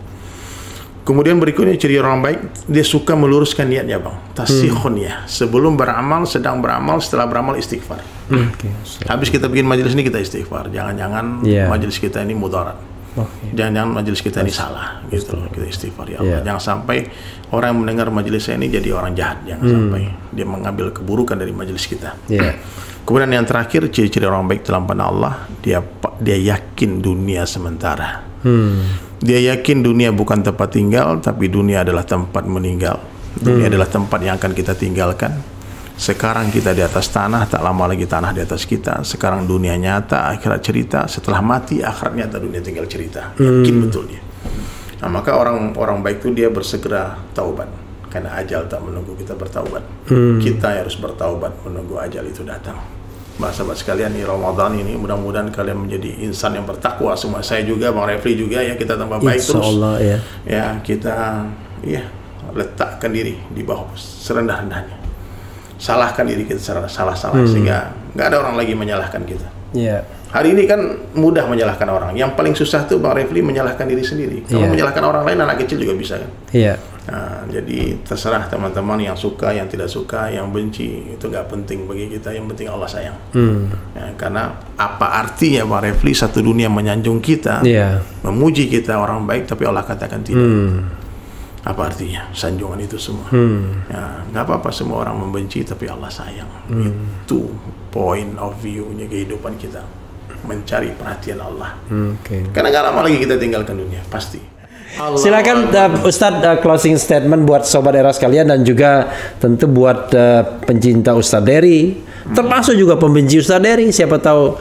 Kemudian berikutnya ciri orang baik, dia suka meluruskan niatnya, Bang. Tasihun ya. Sebelum beramal, sedang beramal, setelah beramal istighfar. Habis kita bikin majelis ini kita istighfar. Jangan-jangan majelis kita ini mudarat. Jangan-jangan majelis kita ini salah, gitu loh. Kita istighfar ya Allah. Jangan sampai orang yang mendengar majelis ini jadi orang jahat. Jangan sampai dia mengambil keburukan dari majelis kita. Kemudian yang terakhir, ciri-ciri orang baik dalam pandangan Allah, dia yakin dunia sementara. Dia yakin dunia bukan tempat tinggal, tapi dunia adalah tempat meninggal. Dunia adalah tempat yang akan kita tinggalkan. Sekarang kita di atas tanah, tak lama lagi tanah di atas kita. Sekarang dunia nyata, akhirat cerita. Setelah mati, akhirat nyata, dunia tinggal cerita. Yakin betul dia. Nah, maka orang baik itu dia bersegera taubat, karena ajal tak menunggu kita bertaubat. Kita harus bertaubat menunggu ajal itu datang. Sahabat sekalian, di Ramadan ini mudah-mudahan kalian menjadi insan yang bertakwa semua. Saya juga, Bang Refli juga, ya, kita tambah baik terus.
Insyaallah,
ya kita letakkan diri di bawah serendah-rendahnya. Salahkan diri kita secara salah-salah sehingga nggak ada orang lagi menyalahkan kita. Hari ini kan mudah menyalahkan orang. Yang paling susah tuh, Bang Refli, menyalahkan diri sendiri. Kalau menyalahkan orang lain, anak kecil juga bisa kan. Nah, jadi terserah teman-teman yang suka, yang tidak suka, yang benci, itu nggak penting bagi kita. Yang penting Allah sayang. Ya, karena apa artinya, Bang Refli, satu dunia menyanjung kita, memuji kita orang baik, tapi Allah katakan tidak. Apa artinya sanjungan itu semua? Ya, nggak apa-apa semua orang membenci, tapi Allah sayang. Itu point of view-nya kehidupan kita, mencari perhatian Allah. Karena nggak lama lagi kita tinggalkan dunia, pasti.
Silakan Ustadz, closing statement buat sobat era sekalian, dan juga tentu buat pencinta Ustadz Dery, termasuk juga pembenci Ustadz Dery. Siapa tahu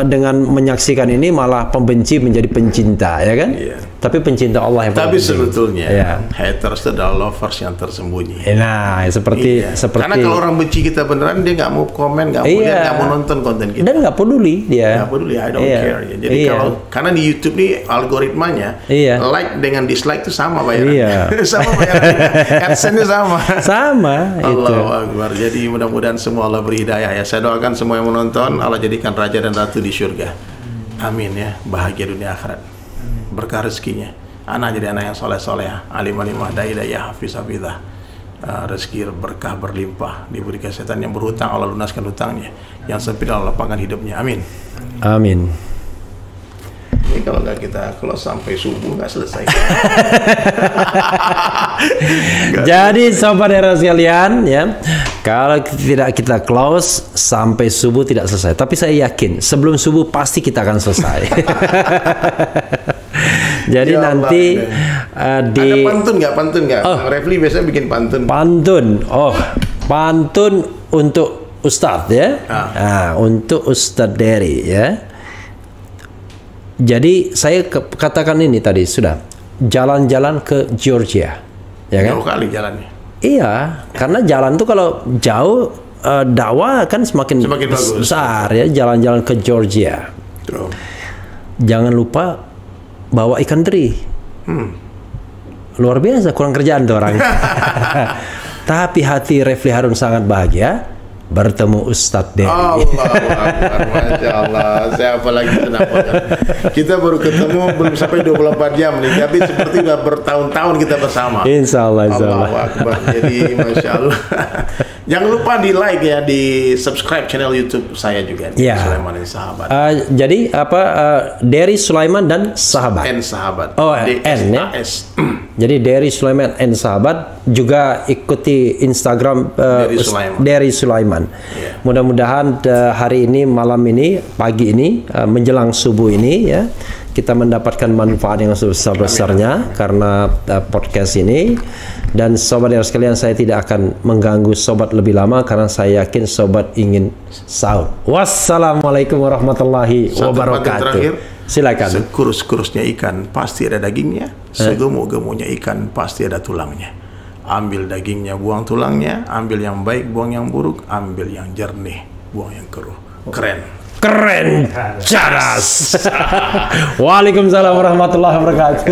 dengan menyaksikan ini malah pembenci menjadi pencinta, ya kan? Tapi pencinta Allah yang
tapi sebetulnya haters itu adalah lovers yang tersembunyi.
Nah, seperti
karena kalau orang benci kita beneran, dia nggak mau komen, nggak mau lihat, nggak mau nonton konten kita,
dan nggak peduli dia.
Nggak peduli, I don't care. Ya. Jadi karena di YouTube nih algoritmanya like dengan dislike itu sama bayarnya. Sama bayarnya. AdSense-nya sama. Allahu Akbar. Jadi mudah-mudahan semua Allah beri hidayah ya. Saya doakan semua yang menonton Allah jadikan raja dan ratu di surga. Amin ya, bahagia dunia akhirat, berkah rezekinya. Anak jadi anak yang soleh-soleh, alim-alimah, dai-dai, hafiz-hafizah, rezeki berkah berlimpah, diberi kesehatan. Yang berhutang Allah lunaskan hutangnya, yang sempit Allah lapangkan hidupnya. Amin.
Amin.
Ini kalau nggak kita close sampai subuh nggak selesai.
Jadi sobat era sekalian ya, kalau tidak kita close sampai subuh tidak selesai. Tapi saya yakin sebelum subuh pasti kita akan selesai. Jadi ya nanti
ada pantun nggak? Oh. Refli biasanya bikin pantun.
Pantun untuk Ustadz ya. Nah, untuk Ustadz Dery ya. Jadi saya katakan ini tadi sudah jalan-jalan ke Georgia, ya kan?
Jauh kali jalannya.
Iya, karena jalan tuh kalau jauh dakwah kan semakin besar ya. Jalan-jalan ke Georgia.
True.
Jangan lupa bawa ikan teri. Luar biasa, kurang kerjaan tuh orang. Tapi hati Refli Harun sangat bahagia bertemu Ustadz Dery.
Masya Allah. Saya apalagi senang banget. Kita baru ketemu belum sampai 24 jam nih, tapi seperti udah bertahun-tahun kita bersama.
Insya Allah.
Allahu Akbar. Jadi Masya Allah. Jangan lupa di like ya, di subscribe channel YouTube saya juga.
Ya.
Sulaiman dan Sahabat.
Jadi Dery Sulaiman dan Sahabat.
N Sahabat.
Oh, N ya. Jadi Dery Sulaiman N Sahabat, juga ikuti Instagram Dery Sulaiman. Yeah. Mudah-mudahan hari ini, malam ini, pagi ini, menjelang subuh ini ya, kita mendapatkan manfaat yang sebesar-besarnya karena podcast ini. Dan sobat yang sekalian, saya tidak akan mengganggu sobat lebih lama karena saya yakin sobat ingin sahur. Wassalamualaikum warahmatullahi wabarakatuh. Silakan.
Sekurus-kurusnya ikan pasti ada dagingnya, segemuk-gemuknya ikan pasti ada tulangnya. Ambil dagingnya, buang tulangnya, ambil yang baik, buang yang buruk, ambil yang jernih, buang yang keruh. Keren.
Cadas. Waalaikumsalam warahmatullahi wabarakatuh.